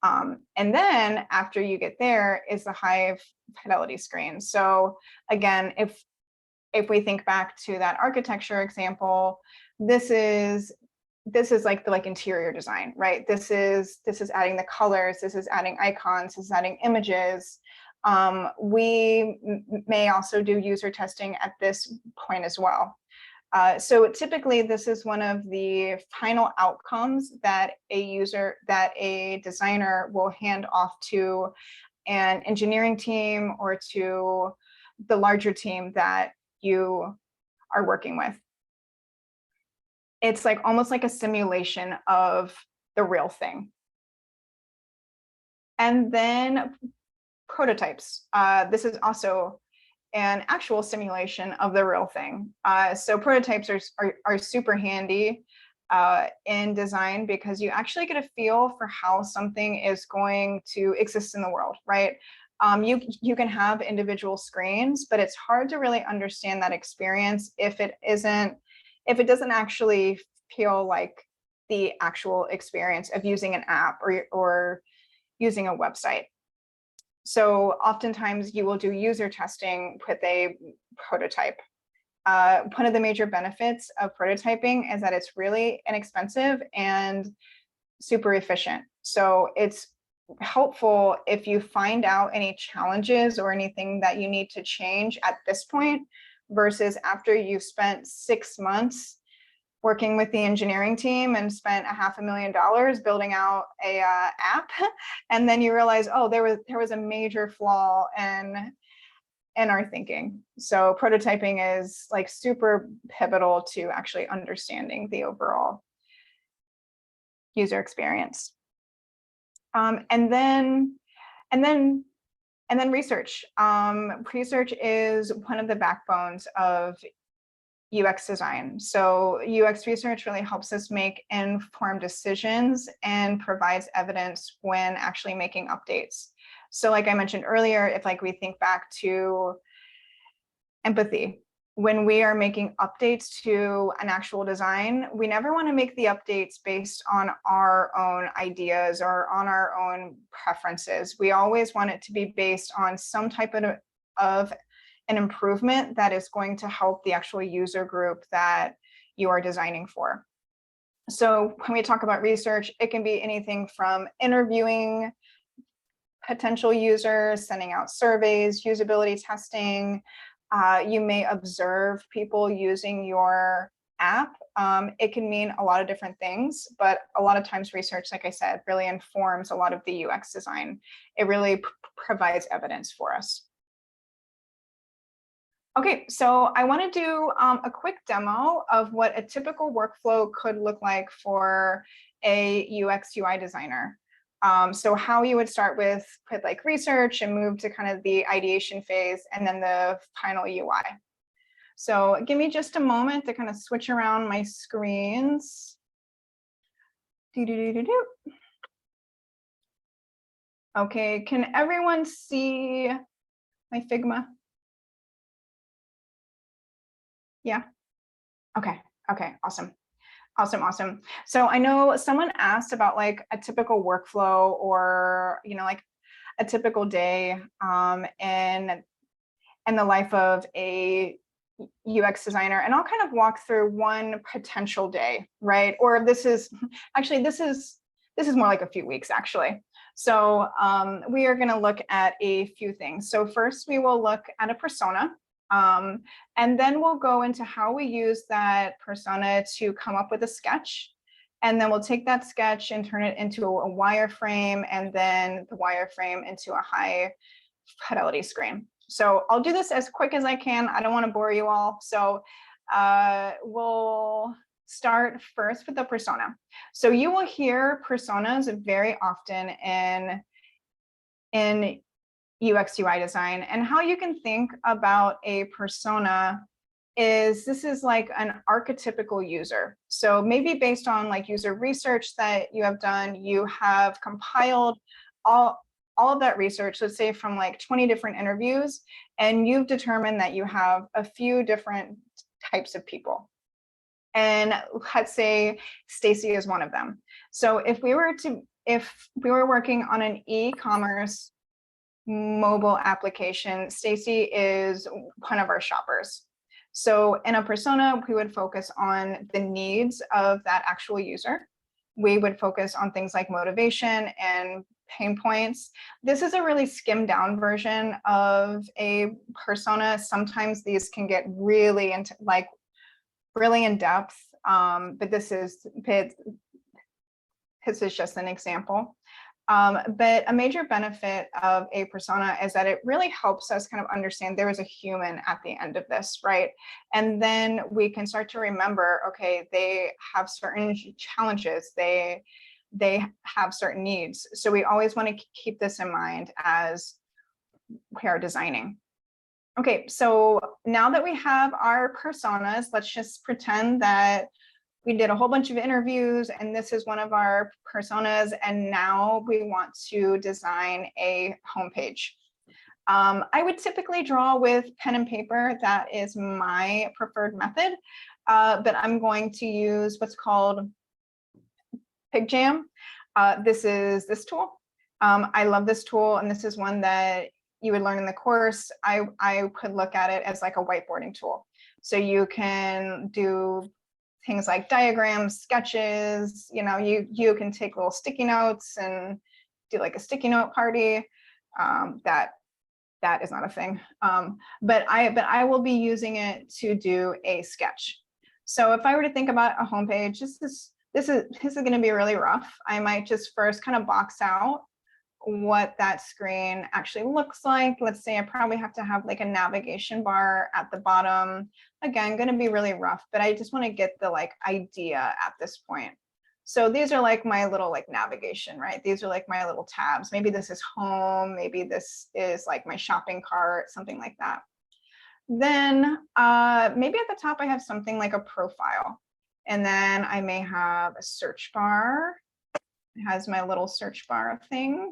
And then after you get there is the high fidelity screen. So again, if we think back to that architecture example, this is like the interior design, right? This is adding the colors, this is adding icons, this is adding images. We may also do user testing at this point as well. So typically this is one of the final outcomes that a designer will hand off to an engineering team or to the larger team that you are working with. It's like almost like a simulation of the real thing. And then prototypes. This is also an actual simulation of the real thing. So prototypes are super handy in design because you actually get a feel for how something is going to exist in the world, right? You can have individual screens, but it's hard to really understand that experience if it doesn't actually feel like the actual experience of using an app or using a website. So oftentimes you will do user testing with a prototype. One of the major benefits of prototyping is that it's really inexpensive and super efficient. So it's helpful if you find out any challenges or anything that you need to change at this point versus after you've spent 6 months working with the engineering team and spent $500,000 building out a app, and then you realize, oh, there was a major flaw in our thinking. So prototyping is like super pivotal to actually understanding the overall user experience. And then And then research. Research is one of the backbones of UX design. So UX research really helps us make informed decisions and provides evidence when actually making updates. So like I mentioned earlier, if like we think back to empathy, when we are making updates to an actual design, we never want to make the updates based on our own ideas or on our own preferences. We always want it to be based on some type of an improvement that is going to help the actual user group that you are designing for. So when we talk about research, it can be anything from interviewing potential users, sending out surveys, usability testing. You may observe people using your app. It can mean a lot of different things, but a lot of times research, like I said, really informs a lot of the UX design. It really provides evidence for us. Okay, so I want to do a quick demo of what a typical workflow could look like for a UX UI designer. So how you would start with like research and move to kind of the ideation phase and then the final UI. So give me just a moment to kind of switch around my screens. Okay, can everyone see my Figma? Yeah. Okay. Okay. Awesome. Awesome. So I know someone asked about like a typical workflow or, like a typical day in the life of a UX designer. And I'll kind of walk through one potential day, right? Or this is more like a few weeks actually. So we are going to look at a few things. So first we will look at a persona. And then we'll go into how we use that persona to come up with a sketch. And then we'll take that sketch and turn it into a wireframe, and then the wireframe into a high fidelity screen. So I'll do this as quick as I can. I don't want to bore you all. So we'll start first with the persona. So you will hear personas very often in UX UI design, and how you can think about a persona is this is like an archetypical user. So maybe based on like user research that you have done, you have compiled all of that research, let's say from like 20 different interviews, and you've determined that you have a few different types of people. And let's say Stacy is one of them. So if we were working on an e-commerce mobile application, Stacy is one of our shoppers. So in a persona, we would focus on the needs of that actual user. We would focus on things like motivation and pain points. This is a really skimmed down version of a persona. Sometimes these can get really into like really in depth, but this is just an example. But a major benefit of a persona is that it really helps us kind of understand there is a human at the end of this, right? And then we can start to remember, okay, they have certain challenges, they have certain needs. So we always want to keep this in mind as we are designing. Okay, so now that we have our personas, let's just pretend that we did a whole bunch of interviews and this is one of our personas, and now we want to design a homepage. I would typically draw with pen and paper. That is my preferred method, but I'm going to use what's called PigJam. This is this tool. I love this tool, and this is one that you would learn in the course. I could look at it as like a whiteboarding tool. So you can do things like diagrams, sketches, you can take little sticky notes and do like a sticky note party. That is not a thing. But I will be using it to do a sketch. So if I were to think about a homepage, this is going to be really rough. I might just first kind of box out what that screen actually looks like. Let's say I probably have to have like a navigation bar at the bottom. Again, going to be really rough, but I just want to get the like idea at this point. So these are like my little like navigation, right? These are like my little tabs. Maybe this is home, maybe this is like my shopping cart, something like that. Then maybe at the top I have something like a profile. And then I may have a search bar. It has my little search bar thing.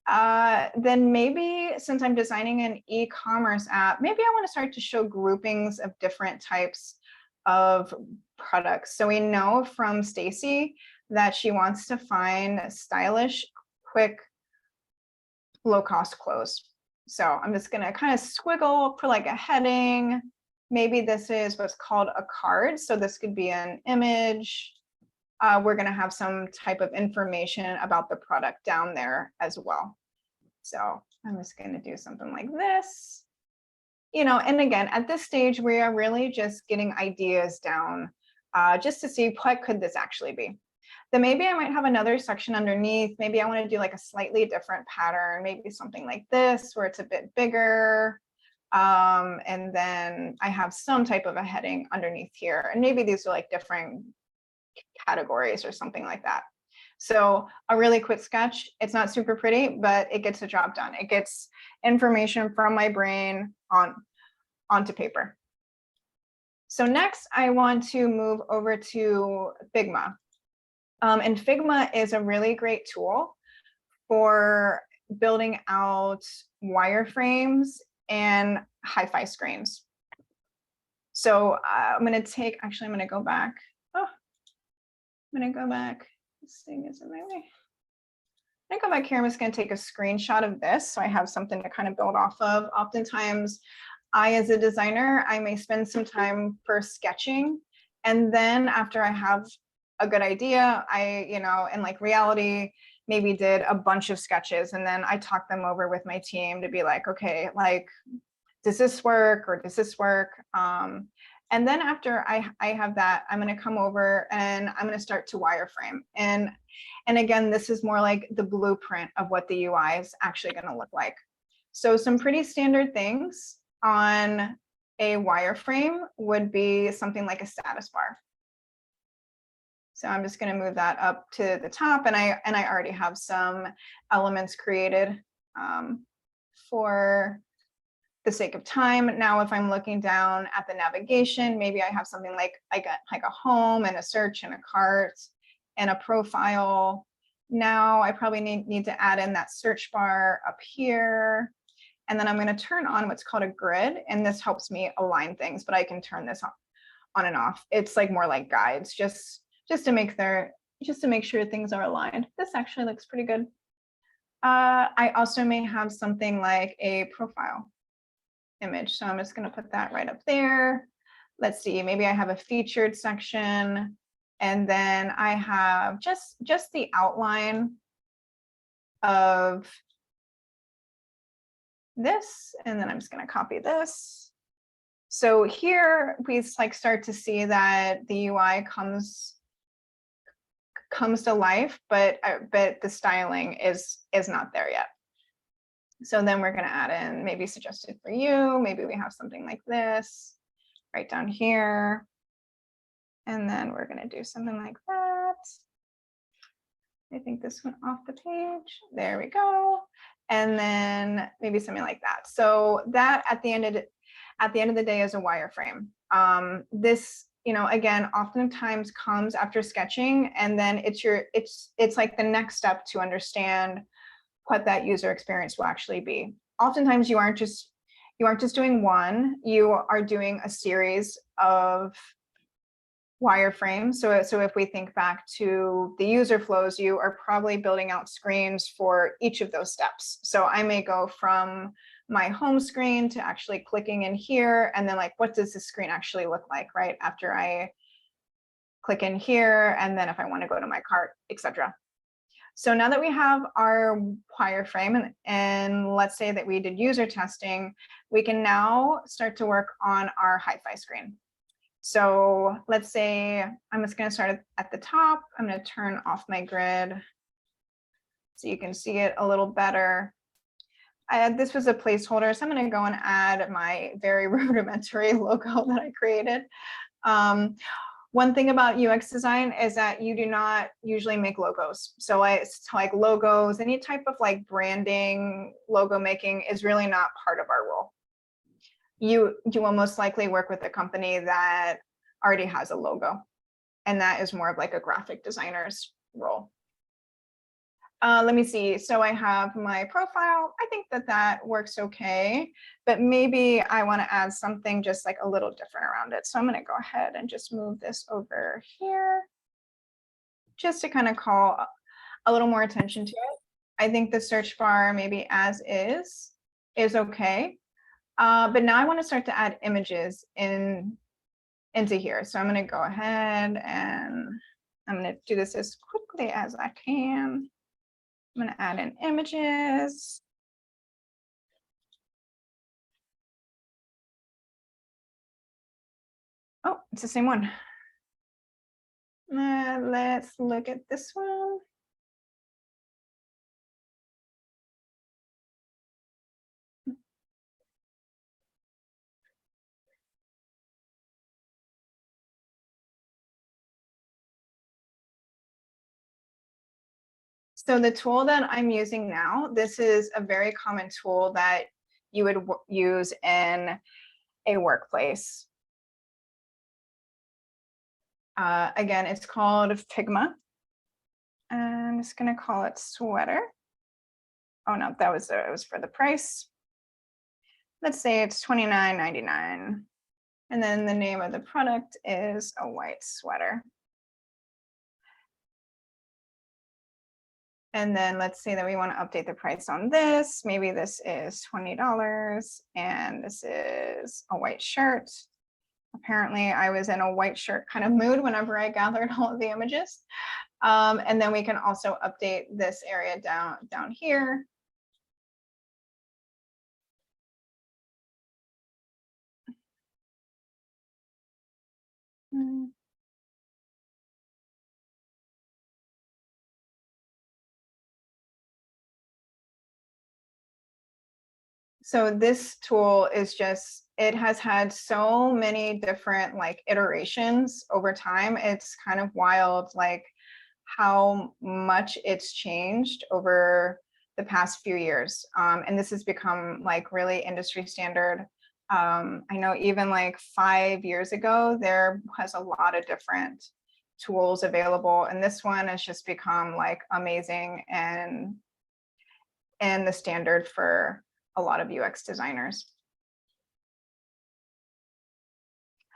Then maybe since I'm designing an e-commerce app, maybe I want to start to show groupings of different types of products. So we know from Stacy that she wants to find stylish, quick, low-cost clothes. So I'm just going to kind of squiggle for like a heading. Maybe this is what's called a card. So this could be an image. We're going to have some type of information about the product down there as well. So I'm just going to do something like this. You know, and again, at this stage, we are really just getting ideas down just to see what could this actually be. Then maybe I might have another section underneath. Maybe I want to do like a slightly different pattern, maybe something like this where it's a bit bigger. And then I have some type of a heading underneath here. And maybe these are like different categories or something like that. So a really quick sketch, it's not super pretty, but it gets the job done. It gets information from my brain onto paper. So next I want to move over to Figma. And Figma is a really great tool for building out wireframes and hi-fi screens. So I'm going to go back. Oh, I'm going to go back. This thing is in my way. I'm going to go back here. I'm just going to take a screenshot of this so I have something to kind of build off of. Oftentimes, as a designer, I may spend some time for sketching. And then after I have a good idea, in like reality, maybe did a bunch of sketches. And then I talk them over with my team to be like, okay, like, does this work or does this work? And then after I have that, I'm going to come over and I'm going to start to wireframe. And again, this is more like the blueprint of what the UI is actually going to look like. So some pretty standard things on a wireframe would be something like a status bar. So I'm just going to move that up to the top, and I already have some elements created for the sake of time. Now, if I'm looking down at the navigation, maybe I have something like a home and a search and a cart and a profile. Now I probably need to add in that search bar up here. And then I'm going to turn on what's called a grid, and this helps me align things, but I can turn this on and off. It's like more like guides, just to make sure things are aligned. This actually looks pretty good. I also may have something like a profile image. So I'm just going to put that right up there. Let's see, maybe I have a featured section, and then I have just the outline of this, and then I'm just going to copy this. So here we like start to see that the UI comes to life, but the styling is not there yet. So then we're going to add in maybe suggested for you. Maybe we have something like this right down here. And then we're going to do something like that. I think this went off the page. There we go. And then maybe something like that. So that at the end of the day is a wireframe. This, again, oftentimes comes after sketching, and then it's like the next step to understand what that user experience will actually be. Oftentimes you aren't just doing one, you are doing a series of wireframes. So if we think back to the user flows, you are probably building out screens for each of those steps. So I may go from my home screen to actually clicking in here, and then like, what does this screen actually look like, right? After I click in here, and then if I want to go to my cart, etc. So now that we have our wireframe, and let's say that we did user testing, we can now start to work on our hi-fi screen. So let's say I'm just going to start at the top. I'm going to turn off my grid so you can see it a little better. This was a placeholder, so I'm going to go and add my very rudimentary logo that I created. One thing about UX design is that you do not usually make logos. So it's like logos, any type of like branding, logo making is really not part of our role. You will most likely work with a company that already has a logo, and that is more of like a graphic designer's role. Let me see. So I have my profile. I think that works okay, but maybe I want to add something just like a little different around it. So I'm going to go ahead and just move this over here just to kind of call a little more attention to it. I think the search bar maybe as is okay. But now I want to start to add images into here. So I'm going to go ahead and I'm going to do this as quickly as I can. I'm going to add in images. Oh, it's the same one. Let's look at this one. So the tool that I'm using now, this is a very common tool that you would use in a workplace. Again, it's called Figma. I'm just going to call it sweater. Oh no, that was it was for the price. Let's say it's $29.99. And then the name of the product is a white sweater. And then let's say that we want to update the price on this. Maybe this is $20 and this is a white shirt. Apparently I was in a white shirt kind of mood whenever I gathered all of the images. And then we can also update this area down here. So this tool is just, it has had so many different like iterations over time. It's kind of wild, like how much it's changed over the past few years. And this has become like really industry standard. I know even like 5 years ago, there was a lot of different tools available. And this one has just become like amazing and the standard for a lot of UX designers.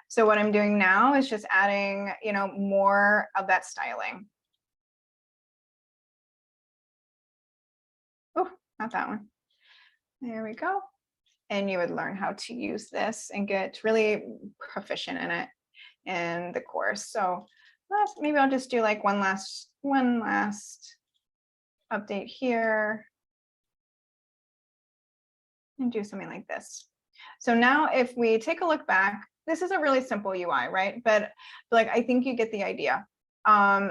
So what I'm doing now is just adding, more of that styling. Oh, not that one. There we go. And you would learn how to use this and get really proficient in it in the course. So maybe I'll just do like one last update here and do something like this. So now if we take a look back, this is a really simple UI, right? But like, I think you get the idea.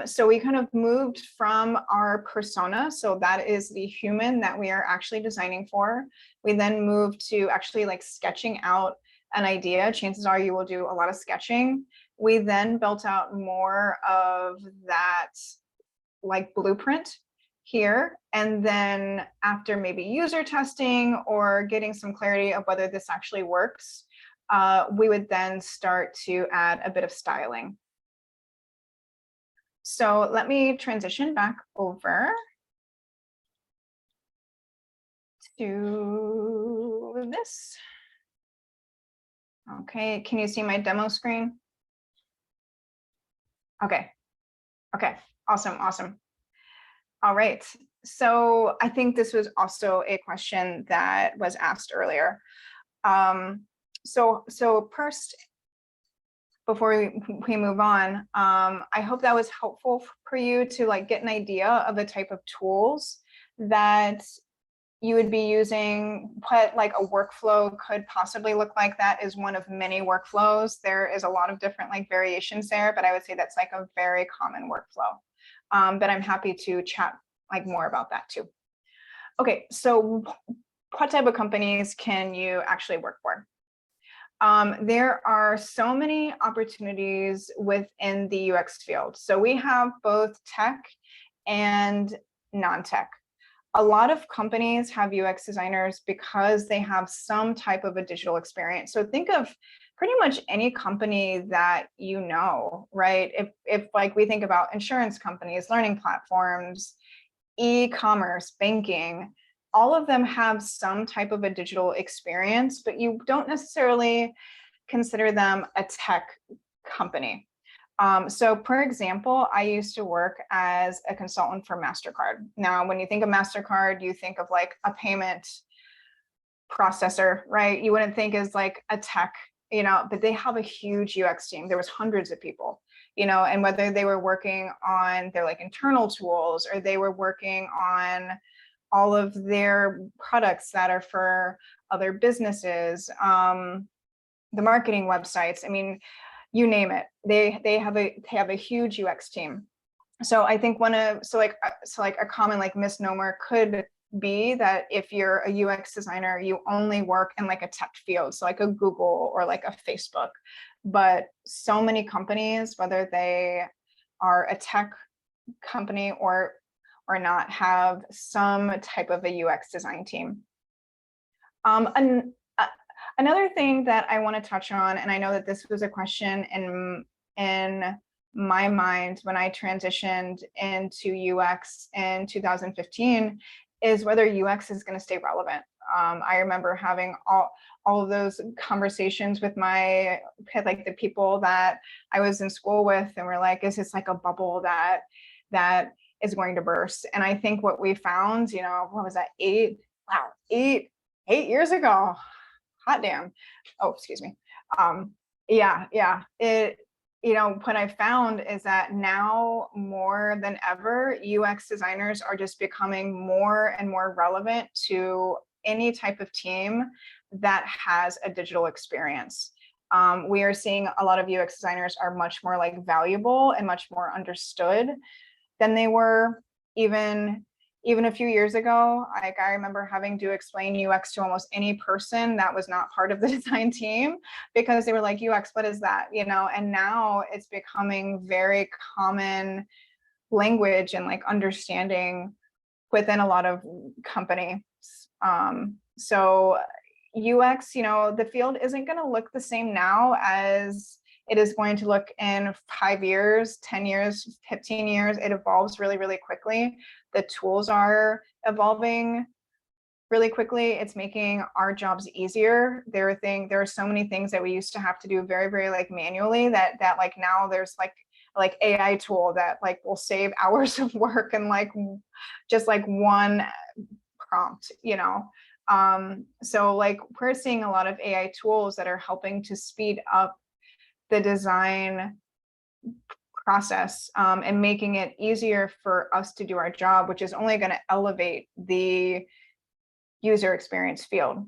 So we kind of moved from our persona. So that is the human that we are actually designing for. We then moved to actually like sketching out an idea. Chances are you will do a lot of sketching. We then built out more of that like blueprint here. And then after maybe user testing or getting some clarity of whether this actually works, we would then start to add a bit of styling. So let me transition back over to this. Okay, can you see my demo screen? Okay, awesome. All right, so I think this was also a question that was asked earlier. So first, before we move on, I hope that was helpful for you to like get an idea of the type of tools that you would be using, what like a workflow could possibly look like. That is one of many workflows. There is a lot of different like variations there, but I would say that's like a very common workflow. But I'm happy to chat like more about that too. Okay, so what type of companies can you actually work for? There are so many opportunities within the UX field. So we have both tech and non-tech. A lot of companies have UX designers because they have some type of a digital experience. So think of pretty much any company that you know, right? If like we think about insurance companies, learning platforms, e-commerce, banking, all of them have some type of a digital experience, but you don't necessarily consider them a tech company. So for example, I used to work as a consultant for MasterCard. Now, when you think of MasterCard, you think of like a payment processor, right? You wouldn't think as like a tech, but they have a huge UX team. There was hundreds of people, and whether they were working on their like internal tools or they were working on all of their products that are for other businesses, the marketing websites, I mean, you name it, they have a huge UX team. So I think so like a common like misnomer could be that if you're a UX designer, you only work in like a tech field, so like a Google or like a Facebook. But so many companies, whether they are a tech company or not, have some type of a UX design team. And another thing that I want to touch on, and I know that this was a question in my mind when I transitioned into UX in 2015, is whether UX is going to stay relevant. I remember having all of those conversations with like the people that I was in school with, and we're like, is this like a bubble that is going to burst? And I think what we found, what was that, 8 years ago, hot damn. Oh, excuse me. Yeah. What I found is that now more than ever, UX designers are just becoming more and more relevant to any type of team that has a digital experience. We are seeing a lot of UX designers are much more like valuable and much more understood than they were even a few years ago. Like I remember having to explain UX to almost any person that was not part of the design team, because they were like, UX, what is that? And now it's becoming very common language and like understanding within a lot of companies. So UX, the field isn't going to look the same now as it is going to look in 5 years, 10 years, 15 years. It evolves really, really quickly. The tools are evolving really quickly. It's making our jobs easier. There are so many things that we used to have to do very, very like manually that like now there's like AI tool that like will save hours of work and like just like one prompt, so like we're seeing a lot of AI tools that are helping to speed up the design process, and making it easier for us to do our job, which is only going to elevate the user experience field.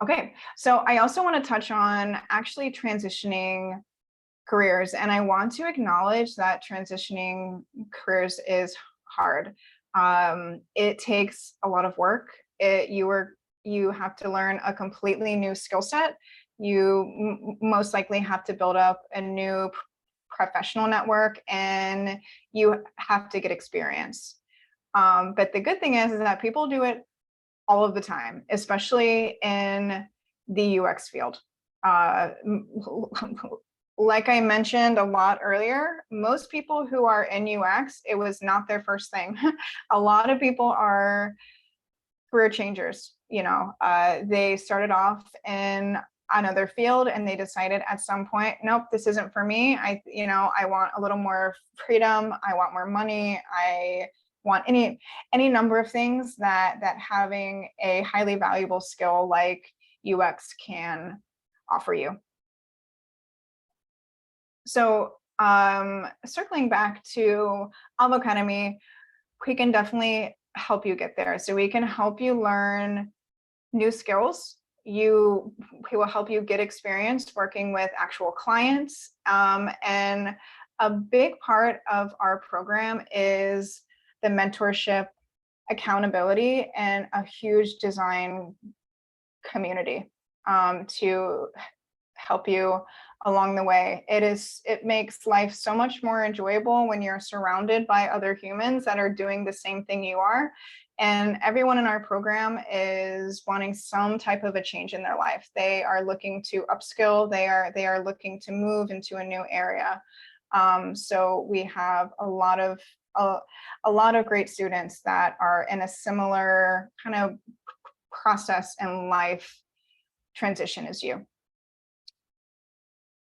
Okay, so I also want to touch on actually transitioning careers, and I want to acknowledge that transitioning careers is hard. It takes a lot of work. You have to learn a completely new skill set. You most likely have to build up a new professional network, and you have to get experience. But the good thing is that people do it all of the time, especially in the UX field. Like I mentioned a lot earlier, most people who are in UX, it was not their first thing. A lot of people are career changers. They started off in another field and they decided at some point, nope, this isn't for me. I want a little more freedom. I want more money. I want any number of things that having a highly valuable skill like UX can offer you. So circling back to Avocademy, we can definitely help you get there. So we can help you learn new skills. We will help you get experience working with actual clients. And a big part of our program is the mentorship accountability and a huge design community to help you along the way. It makes life so much more enjoyable when you're surrounded by other humans that are doing the same thing you are. And everyone in our program is wanting some type of a change in their life. They are looking to upskill. They are looking to move into a new area. So we have a lot of great students that are in a similar kind of process in life transition as you.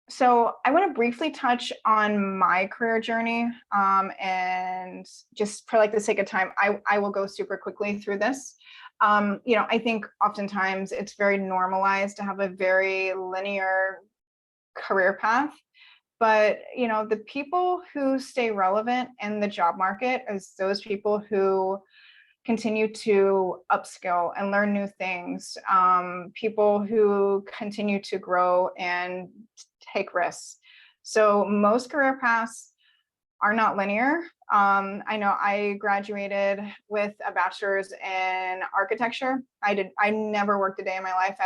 So I want to briefly touch on my career journey, and just for like the sake of time, I will go super quickly through this. I think oftentimes it's very normalized to have a very linear career path, but the people who stay relevant in the job market is those people who continue to upskill and learn new things, people who continue to grow and take risks. So most career paths are not linear. I know I graduated with a bachelor's in architecture. I never worked a day in my life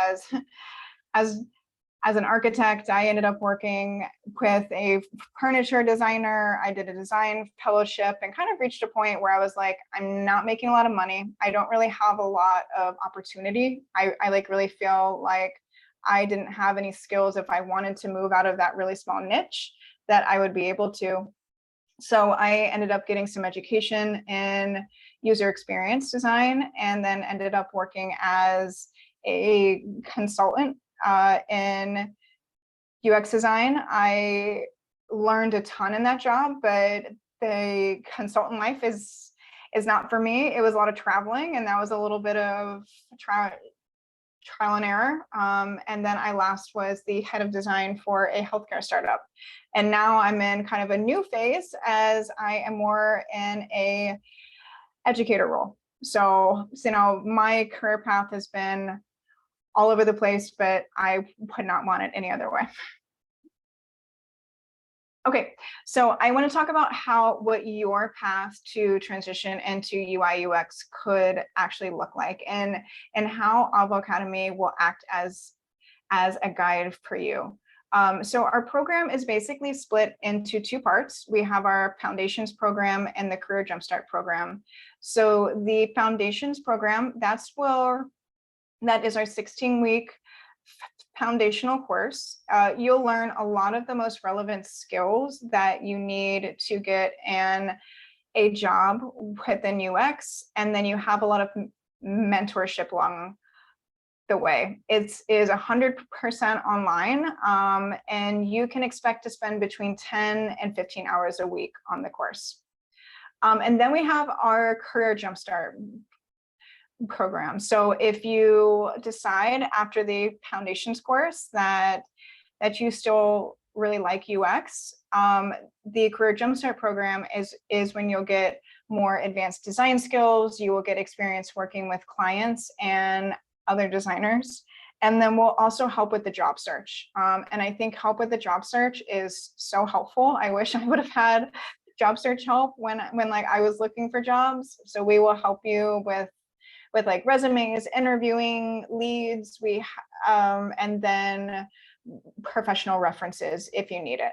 as an architect. I ended up working with a furniture designer. I did a design fellowship and kind of reached a point where I was like, I'm not making a lot of money. I don't really have a lot of opportunity. I like really feel like I didn't have any skills if I wanted to move out of that really small niche that I would be able to. So I ended up getting some education in user experience design and then ended up working as a consultant in UX design. I learned a ton in that job, but the consultant life is not for me. It was a lot of traveling, and that was a little bit of trial and error. And then I last was the head of design for a healthcare startup. And now I'm in kind of a new phase as I am more in a educator role. So my career path has been all over the place, but I would not want it any other way. Okay, so I want to talk about what your path to transition into UI UX could actually look like, and how Avocademy will act as a guide for you. So our program is basically split into two parts. We have our Foundations program and the Career Jumpstart program. So the Foundations program, that is our 16-week foundational course. You'll learn a lot of the most relevant skills that you need to get in a job within UX, and then you have a lot of mentorship along the way. It is 100% online, and you can expect to spend between 10 and 15 hours a week on the course. And then we have our Career Jumpstart program. So if you decide after the Foundations course that you still really like UX, the Career Jumpstart program is when you'll get more advanced design skills. You will get experience working with clients and other designers. And then we'll also help with the job search. And I think help with the job search is so helpful. I wish I would have had job search help when like I was looking for jobs. So we will help you with like resumes, interviewing leads, and then professional references if you need it.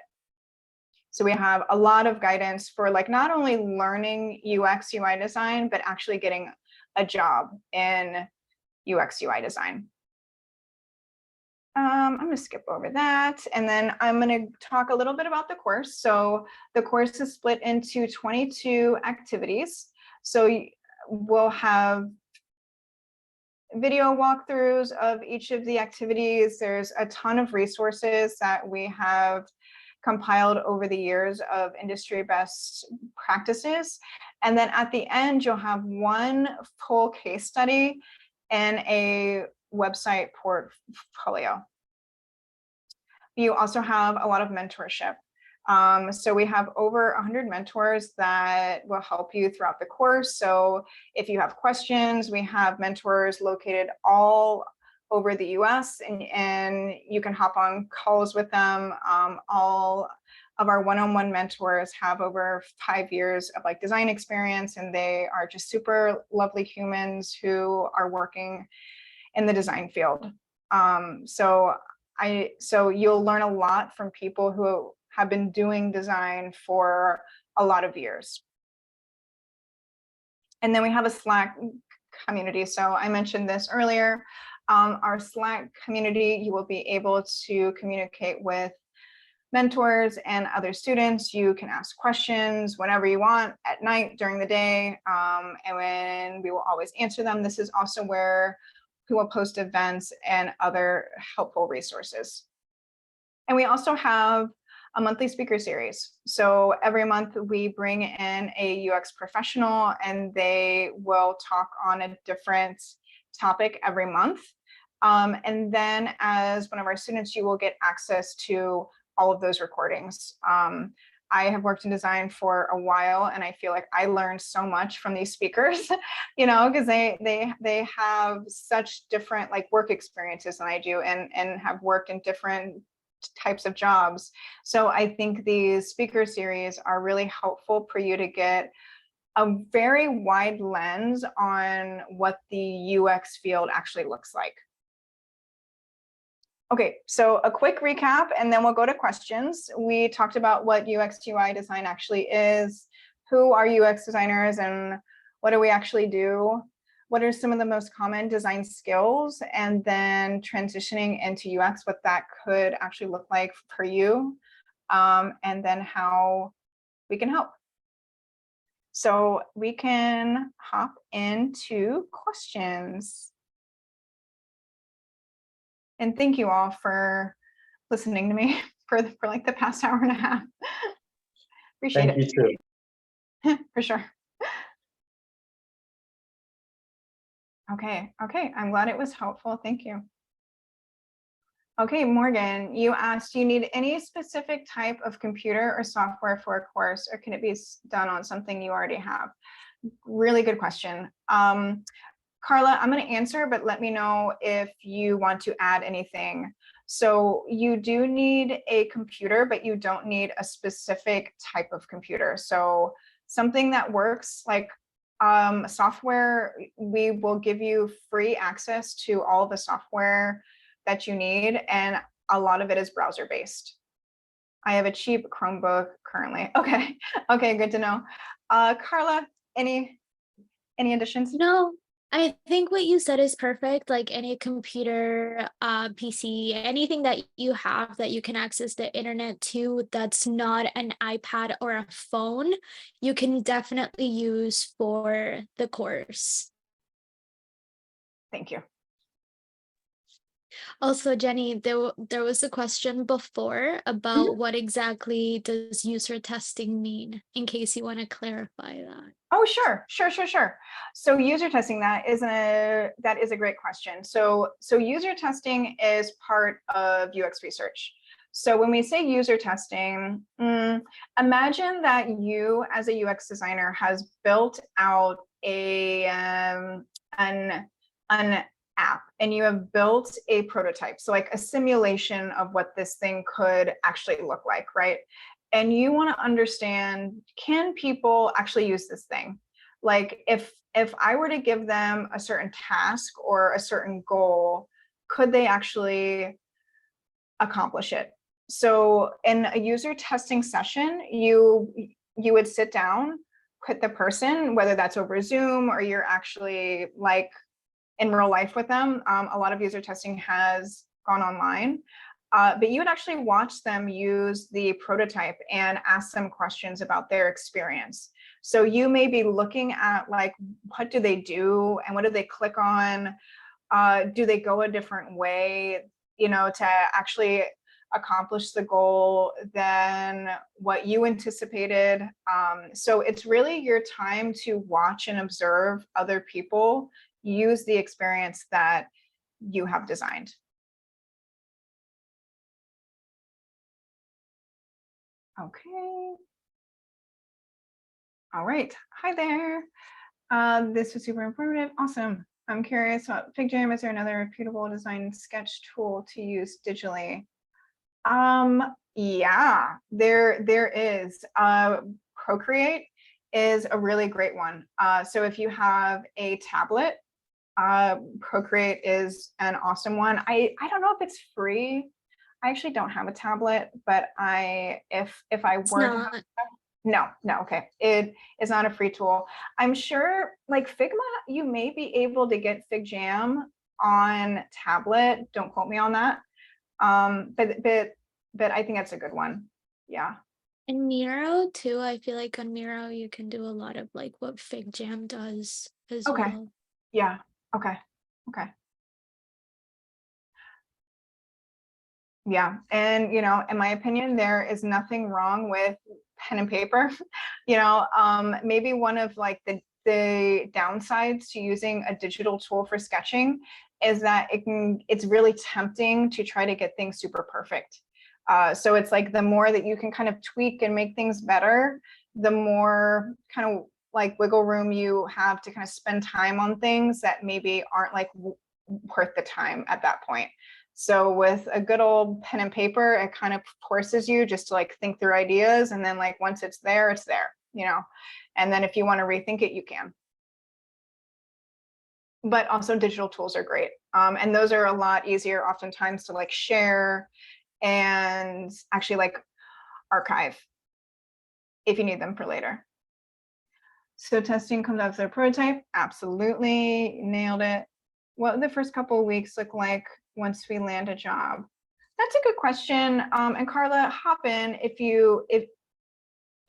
So we have a lot of guidance for like not only learning UX UI design, but actually getting a job in UX UI design. I'm going to skip over that, and then I'm going to talk a little bit about the course. So the course is split into 22 activities. So we'll have video walkthroughs of each of the activities. There's a ton of resources that we have compiled over the years of industry best practices. And then at the end, you'll have one full case study and a website portfolio. You also have a lot of mentorship. So we have over 100 mentors that will help you throughout the course. So if you have questions, we have mentors located all over the US, and you can hop on calls with them all of our one-on-one mentors have over 5 years of like design experience, and they are just super lovely humans who are working in the design field. So you'll learn a lot from people who have been doing design for a lot of years. And then we have a Slack community. So I mentioned this earlier. Our Slack community, you will be able to communicate with mentors and other students. You can ask questions whenever you want, at night, during the day, and when we will always answer them. This is also where we will post events and other helpful resources. And we also have a monthly speaker series. So every month we bring in a UX professional, and they will talk on a different topic every month. And then as one of our students, you will get access to all of those recordings. I have worked in design for a while, and I feel like I learned so much from these speakers, because they have such different like work experiences than I do, and have worked in different types of jobs. So I think these speaker series are really helpful for you to get a very wide lens on what the UX field actually looks like. Okay, so a quick recap, and then we'll go to questions. We talked about what UX UI design actually is, who are UX designers, and what do we actually do? What are some of the most common design skills? And then transitioning into UX, what that could actually look like for you, and then how we can help. So we can hop into questions. And thank you all for listening to me for like the past hour and a half. Appreciate Thank you too. For sure. Okay, I'm glad it was helpful. Thank you. Okay, Morgan, you asked, do you need any specific type of computer or software for a course, or can it be done on something you already have? Really good question. Carla, I'm going to answer, but let me know if you want to add anything. So you do need a computer, but you don't need a specific type of computer. So something that works like software, we will give you free access to all the software that you need, and a lot of it is browser based. I have a cheap Chromebook currently. Okay, good to know. Carla, any additions? No, I think what you said is perfect. Like any computer, PC, anything that you have that you can access the internet to that's not an iPad or a phone, you can definitely use for the course. Thank you. Also, Jenny, there was a question before about what exactly does user testing mean, in case you want to clarify that. Oh, sure. So user testing, that is a great question. So user testing is part of UX research. So when we say user testing, imagine that you as a UX designer has built out an app, and you have built a prototype. So like a simulation of what this thing could actually look like, right? And you want to understand, can people actually use this thing? Like if I were to give them a certain task or a certain goal, could they actually accomplish it? So in a user testing session, you would sit down with the person, whether that's over Zoom or you're actually like in real life with them. A lot of user testing has gone online. But you would actually watch them use the prototype and ask them questions about their experience. So you may be looking at like, what do they do and what do they click on? Do they go a different way, to actually accomplish the goal than what you anticipated? So it's really your time to watch and observe other people use the experience that you have designed. Okay. All right. Hi there. This was super informative. Awesome. I'm curious about FigJam. Is there another reputable design sketch tool to use digitally? Yeah, there is. Procreate is a really great one. So if you have a tablet, Procreate is an awesome one. I don't know if it's free. I actually don't have a tablet, but if I It's were to have, not. no, okay. It is not a free tool. I'm sure like Figma, you may be able to get FigJam on tablet. Don't quote me on that. But I think that's a good one. Yeah. And Miro too. I feel like on Miro you can do a lot of like what FigJam does as Okay. well. Yeah. Okay. Okay. Yeah. And, in my opinion, there is nothing wrong with pen and paper. Maybe one of like the downsides to using a digital tool for sketching is that it's really tempting to try to get things super perfect. So it's like the more that you can kind of tweak and make things better, the more kind of like wiggle room you have to kind of spend time on things that maybe aren't like worth the time at that point. So with a good old pen and paper, it kind of forces you just to like think through ideas. And then like once it's there, and then if you want to rethink it, you can. But also digital tools are great. And those are a lot easier oftentimes to like share and actually like archive if you need them for later. So testing comes after the prototype. Absolutely nailed it. What would the first couple of weeks look like once we land a job? That's a good question. And Carla, hop in if you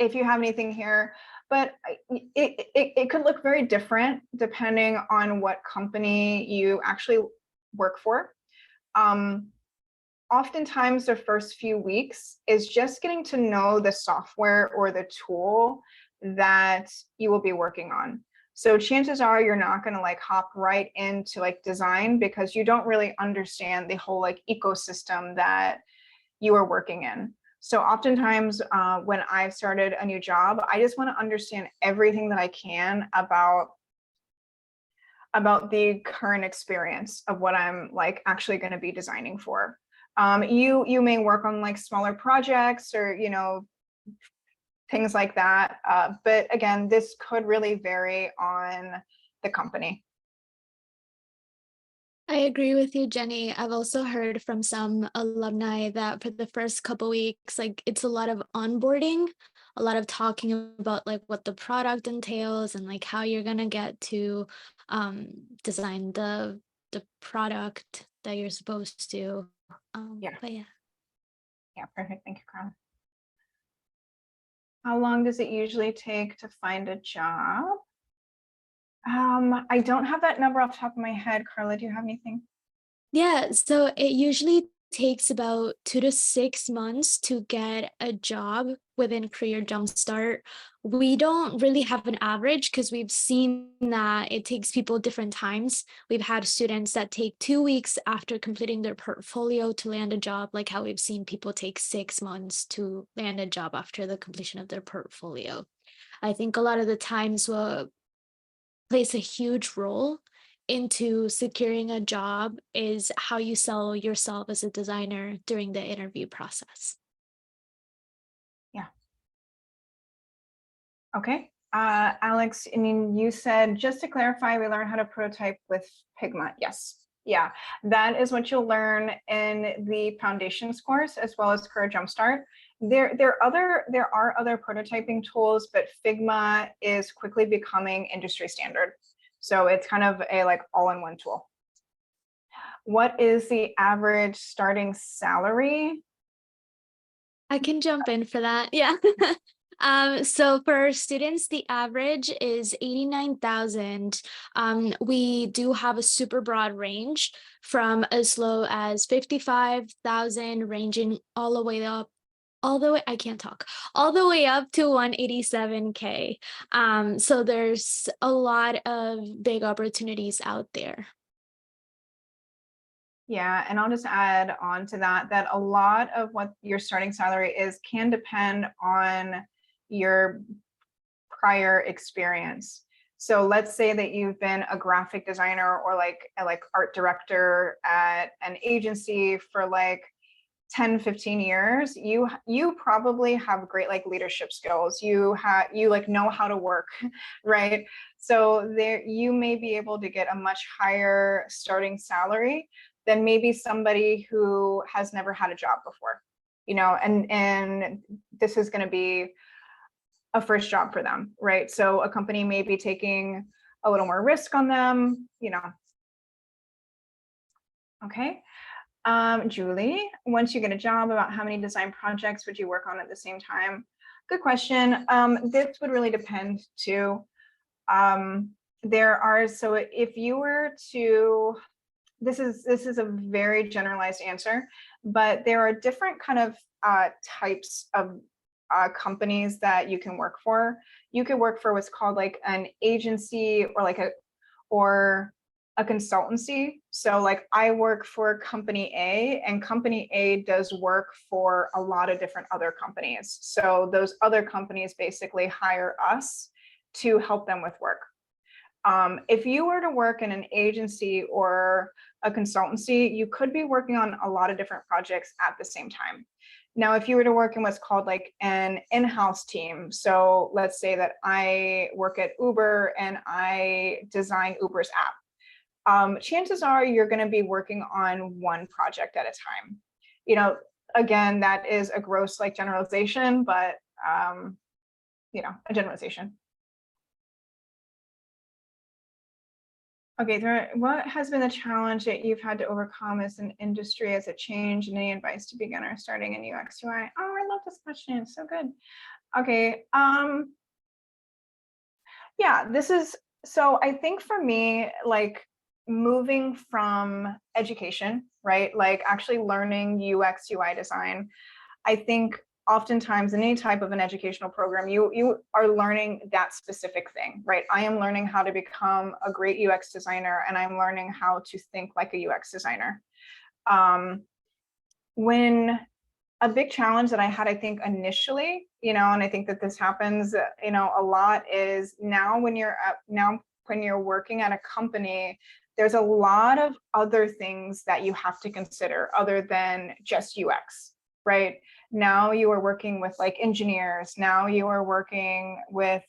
have anything here. But it could look very different depending on what company you actually work for. Oftentimes the first few weeks is just getting to know the software or the tool that you will be working on. So chances are you're not going to like hop right into like design because you don't really understand the whole like ecosystem that you are working in. So oftentimes when I've started a new job, I just want to understand everything that I can about the current experience of what I'm like actually going to be designing for. You may work on like smaller projects or things like that, but again, this could really vary on the company. I agree with you, Jenny. I've also heard from some alumni that for the first couple weeks, like it's a lot of onboarding, a lot of talking about like what the product entails and like how you're gonna get to design the product that you're supposed to. Yeah. But yeah. Yeah, perfect. Thank you, Carla. How long does it usually take to find a job? I don't have that number off the top of my head. Carla, do you have anything? Yeah, so it usually takes about 2 to 6 months to get a job within Career Jumpstart. We don't really have an average because we've seen that it takes people different times. We've had students that take 2 weeks after completing their portfolio to land a job, like how we've seen people take 6 months to land a job after the completion of their portfolio. I think a lot of the times what plays a huge role into securing a job is how you sell yourself as a designer during the interview process. Yeah. Okay. Alex, I mean, you said, just to clarify, we learn how to prototype with Pigma. Yes. Yeah, that is what you'll learn in the foundations course as well as Career Jumpstart. There are other prototyping tools, but Figma is quickly becoming industry standard. So it's kind of a like all-in-one tool. What is the average starting salary? I can jump in for that. Yeah. So for students, the average is 89,000. We do have a super broad range from as low as 55,000, ranging all the way up, I can't talk, all the way up to 187K. So there's a lot of big opportunities out there. Yeah, and I'll just add on to that a lot of what your starting salary is can depend on your prior experience. So let's say that you've been a graphic designer or like art director at an agency for like 10, 15 years, you probably have great like leadership skills. You like know how to work, right? So there you may be able to get a much higher starting salary than maybe somebody who has never had a job before, you know, and this is going to be a first job for them, right? So a company may be taking a little more risk on them, you know. Okay. Julie, once you get a job, about how many design projects would you work on at the same time? Good question. This would really depend too. So if you were to, this is a very generalized answer, but there are different kind of types of companies that you can work for. You could work for what's called like an agency or a consultancy. So like I work for company A, and company A does work for a lot of different other companies. So those other companies basically hire us to help them with work. If you were to work in an agency or a consultancy, you could be working on a lot of different projects at the same time. Now, if you were to work in what's called like an in-house team, so let's say that I work at Uber and I design Uber's app, chances are you're going to be working on one project at a time. You know, again, that is a gross like generalization, but you know, a generalization. Okay, what has been the challenge that you've had to overcome as an industry, as a change, and any advice to beginners starting in UX UI? Oh, I love this question. It's so good. Okay. Yeah, so I think for me, like moving from education, right? Like actually learning UX UI design, I think oftentimes in any type of an educational program, you are learning that specific thing, right? I am learning how to become a great UX designer, and I'm learning how to think like a UX designer. When a big challenge that I had, I think initially, you know, and I think that this happens, you know, a lot is now when you're working at a company, there's a lot of other things that you have to consider other than just UX, right? Now you are working with like engineers. Now you are working with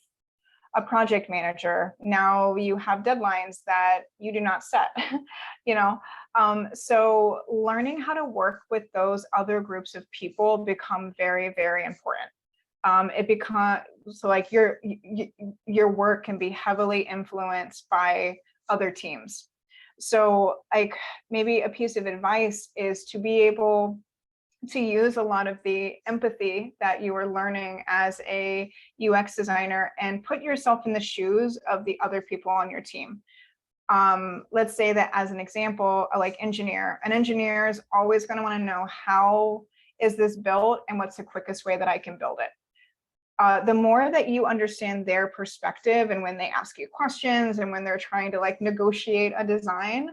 a project manager. Now you have deadlines that you do not set, you know? So learning how to work with those other groups of people become very, very important. It becomes, so like your work can be heavily influenced by other teams. So like maybe a piece of advice is to be able to use a lot of the empathy that you are learning as a UX designer and put yourself in the shoes of the other people on your team. Let's say that as an example, like an engineer is always going to want to know how is this built and what's the quickest way that I can build it. The more that you understand their perspective and when they ask you questions and when they're trying to like negotiate a design,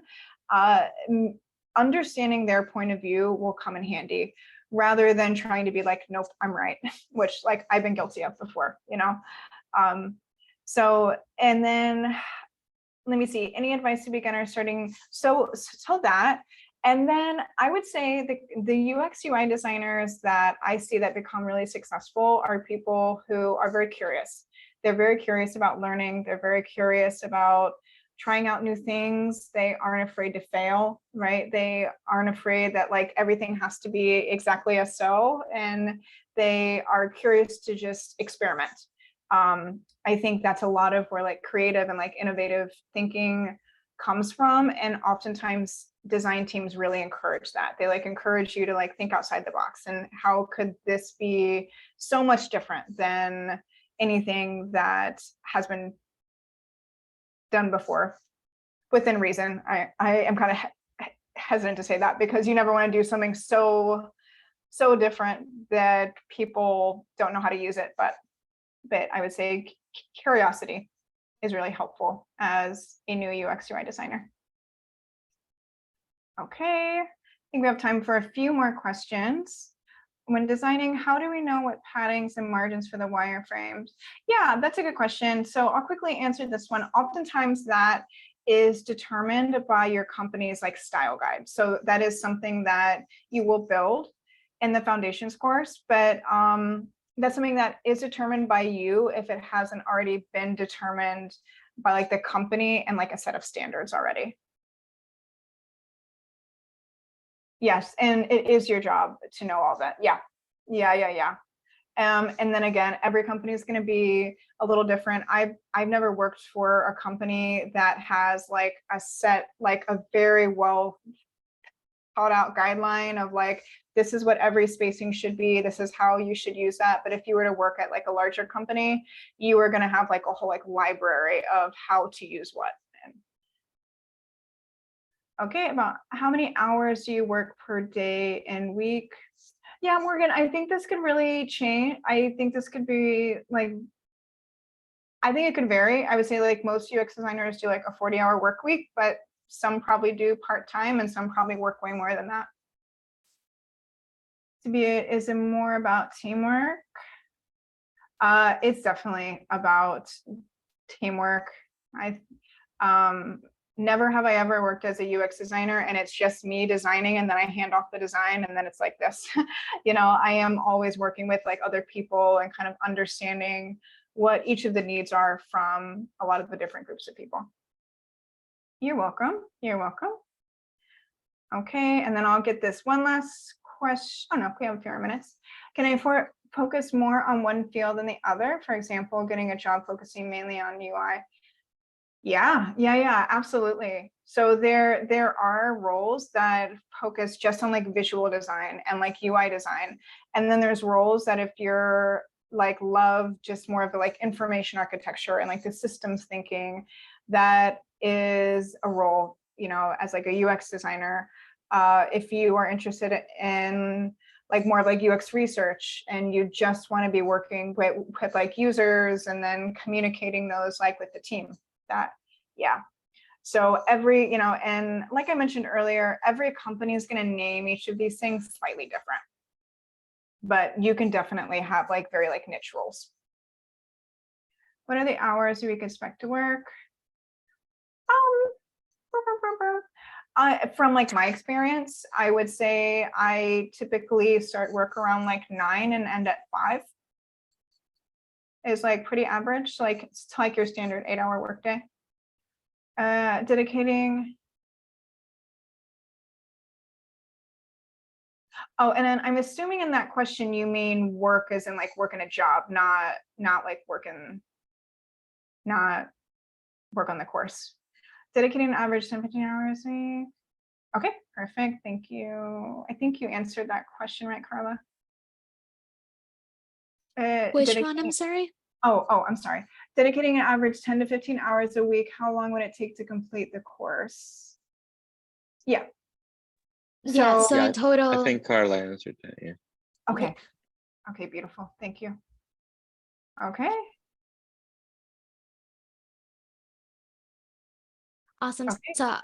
understanding their point of view will come in handy rather than trying to be like, nope, I'm right, which like I've been guilty of before, you know? So, and then let me see, any advice to beginners starting? So that, and then I would say the UX UI designers that I see that become really successful are people who are very curious. They're very curious about learning. They're very curious about trying out new things. They aren't afraid to fail, right? They aren't afraid that like everything has to be exactly as so, and they are curious to just experiment. I think that's a lot of where like creative and like innovative thinking comes from, and oftentimes design teams really encourage that. They like encourage you to like think outside the box and how could this be so much different than anything that has been done before, within reason. I am kind of hesitant to say that because you never want to do something so different that people don't know how to use it, but I would say curiosity is really helpful as a new UX UI designer. Okay, I think we have time for a few more questions. When designing, how do we know what paddings and margins for the wireframes? Yeah, that's a good question. So I'll quickly answer this one. Oftentimes that is determined by your company's like style guide. So that is something that you will build. in the foundations course, but that's something that is determined by you if it hasn't already been determined by like the company and like a set of standards already. Yes, and it is your job to know all that. Yeah. And then again, every company is going to be a little different. I've never worked for a company that has like a set, like a very well thought out guideline of like, this is what every spacing should be. This is how you should use that. But if you were to work at like a larger company, you are going to have like a whole like library of how to use what. Okay, about how many hours do you work per day and week? Yeah, Morgan, I think this could really change. I think this could be like, I think it could vary. I would say like most UX designers do like a 40-hour work week, but some probably do part-time and some probably work way more than that. Is it more about teamwork? It's definitely about teamwork. Never have I ever worked as a UX designer and it's just me designing and then I hand off the design and then it's like this. You know, I am always working with like other people and kind of understanding what each of the needs are from a lot of the different groups of people. You're welcome. You're welcome. Okay, and then I'll get this one last question. Oh no, we have a few more minutes. Can I focus more on one field than the other? For example, getting a job focusing mainly on UI. Yeah, absolutely. So there are roles that focus just on like visual design and like UI design. And then there's roles that if you're like love just more of the like information architecture and like the systems thinking, that is a role, you know, as like a UX designer. If you are interested in like more like UX research and you just want to be working with like users and then communicating those like with the team. That, yeah. So every, you know, and like I mentioned earlier, every company is going to name each of these things slightly different, but you can definitely have like very like niche roles. What are the hours we can expect to work? From like my experience, I would say I typically start work around like 9 and end at 5. Is like pretty average, like it's like your standard 8-hour workday. Dedicating. Oh, and then I'm assuming in that question you mean work as in like working a job, not like not work on the course. Dedicating an average 10-15 hours a week. Okay, perfect. Thank you. I think you answered that question, right, Carla? Which one? I'm sorry. Oh, I'm sorry. Dedicating an average 10 to 15 hours a week, how long would it take to complete the course? Yeah. So in total. I think Carla answered that, yeah. Okay. Yeah. Okay, beautiful. Thank you. Okay. Awesome. Okay. So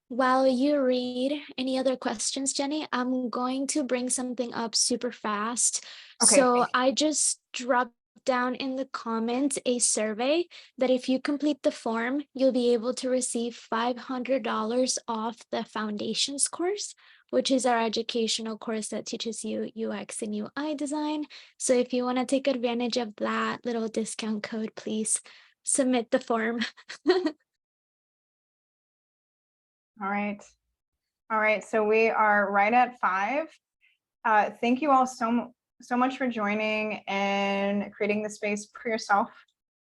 while you read any other questions, Jenny, I'm going to bring something up super fast. Okay, so I just dropped down in the comments a survey that if you complete the form, you'll be able to receive $500 off the foundations course, which is our educational course that teaches you UX and UI design. So if you want to take advantage of that little discount code, please submit the form. All right. So we are right at 5. Thank you all so much for joining and creating the space for yourself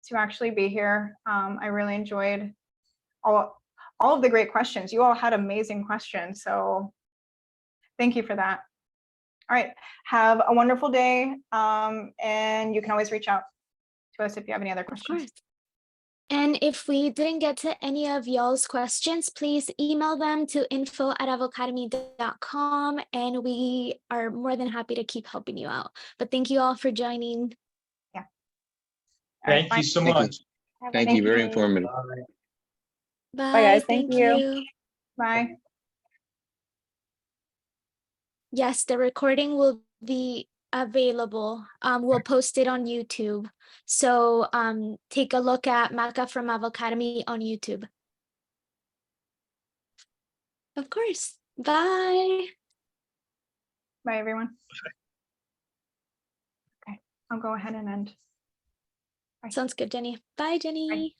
to actually be here. I really enjoyed all of the great questions. You all had amazing questions. So thank you for that. All right. Have a wonderful day. And you can always reach out to us if you have any other questions. Of course. And if we didn't get to any of y'all's questions, please email them to info@avocademy.com and we are more than happy to keep helping you out. But thank you all for joining. Yeah. Thank you so much. Thank you. Very informative. Bye. Bye, guys. Thank Thank you. Bye. Yes, the recording will be available. We'll post it on YouTube. So take a look at Maka from Avocademy on YouTube. Of course. Bye. Bye, everyone. Okay, I'll go ahead and end. Sounds good, Jenny. Bye, Jenny.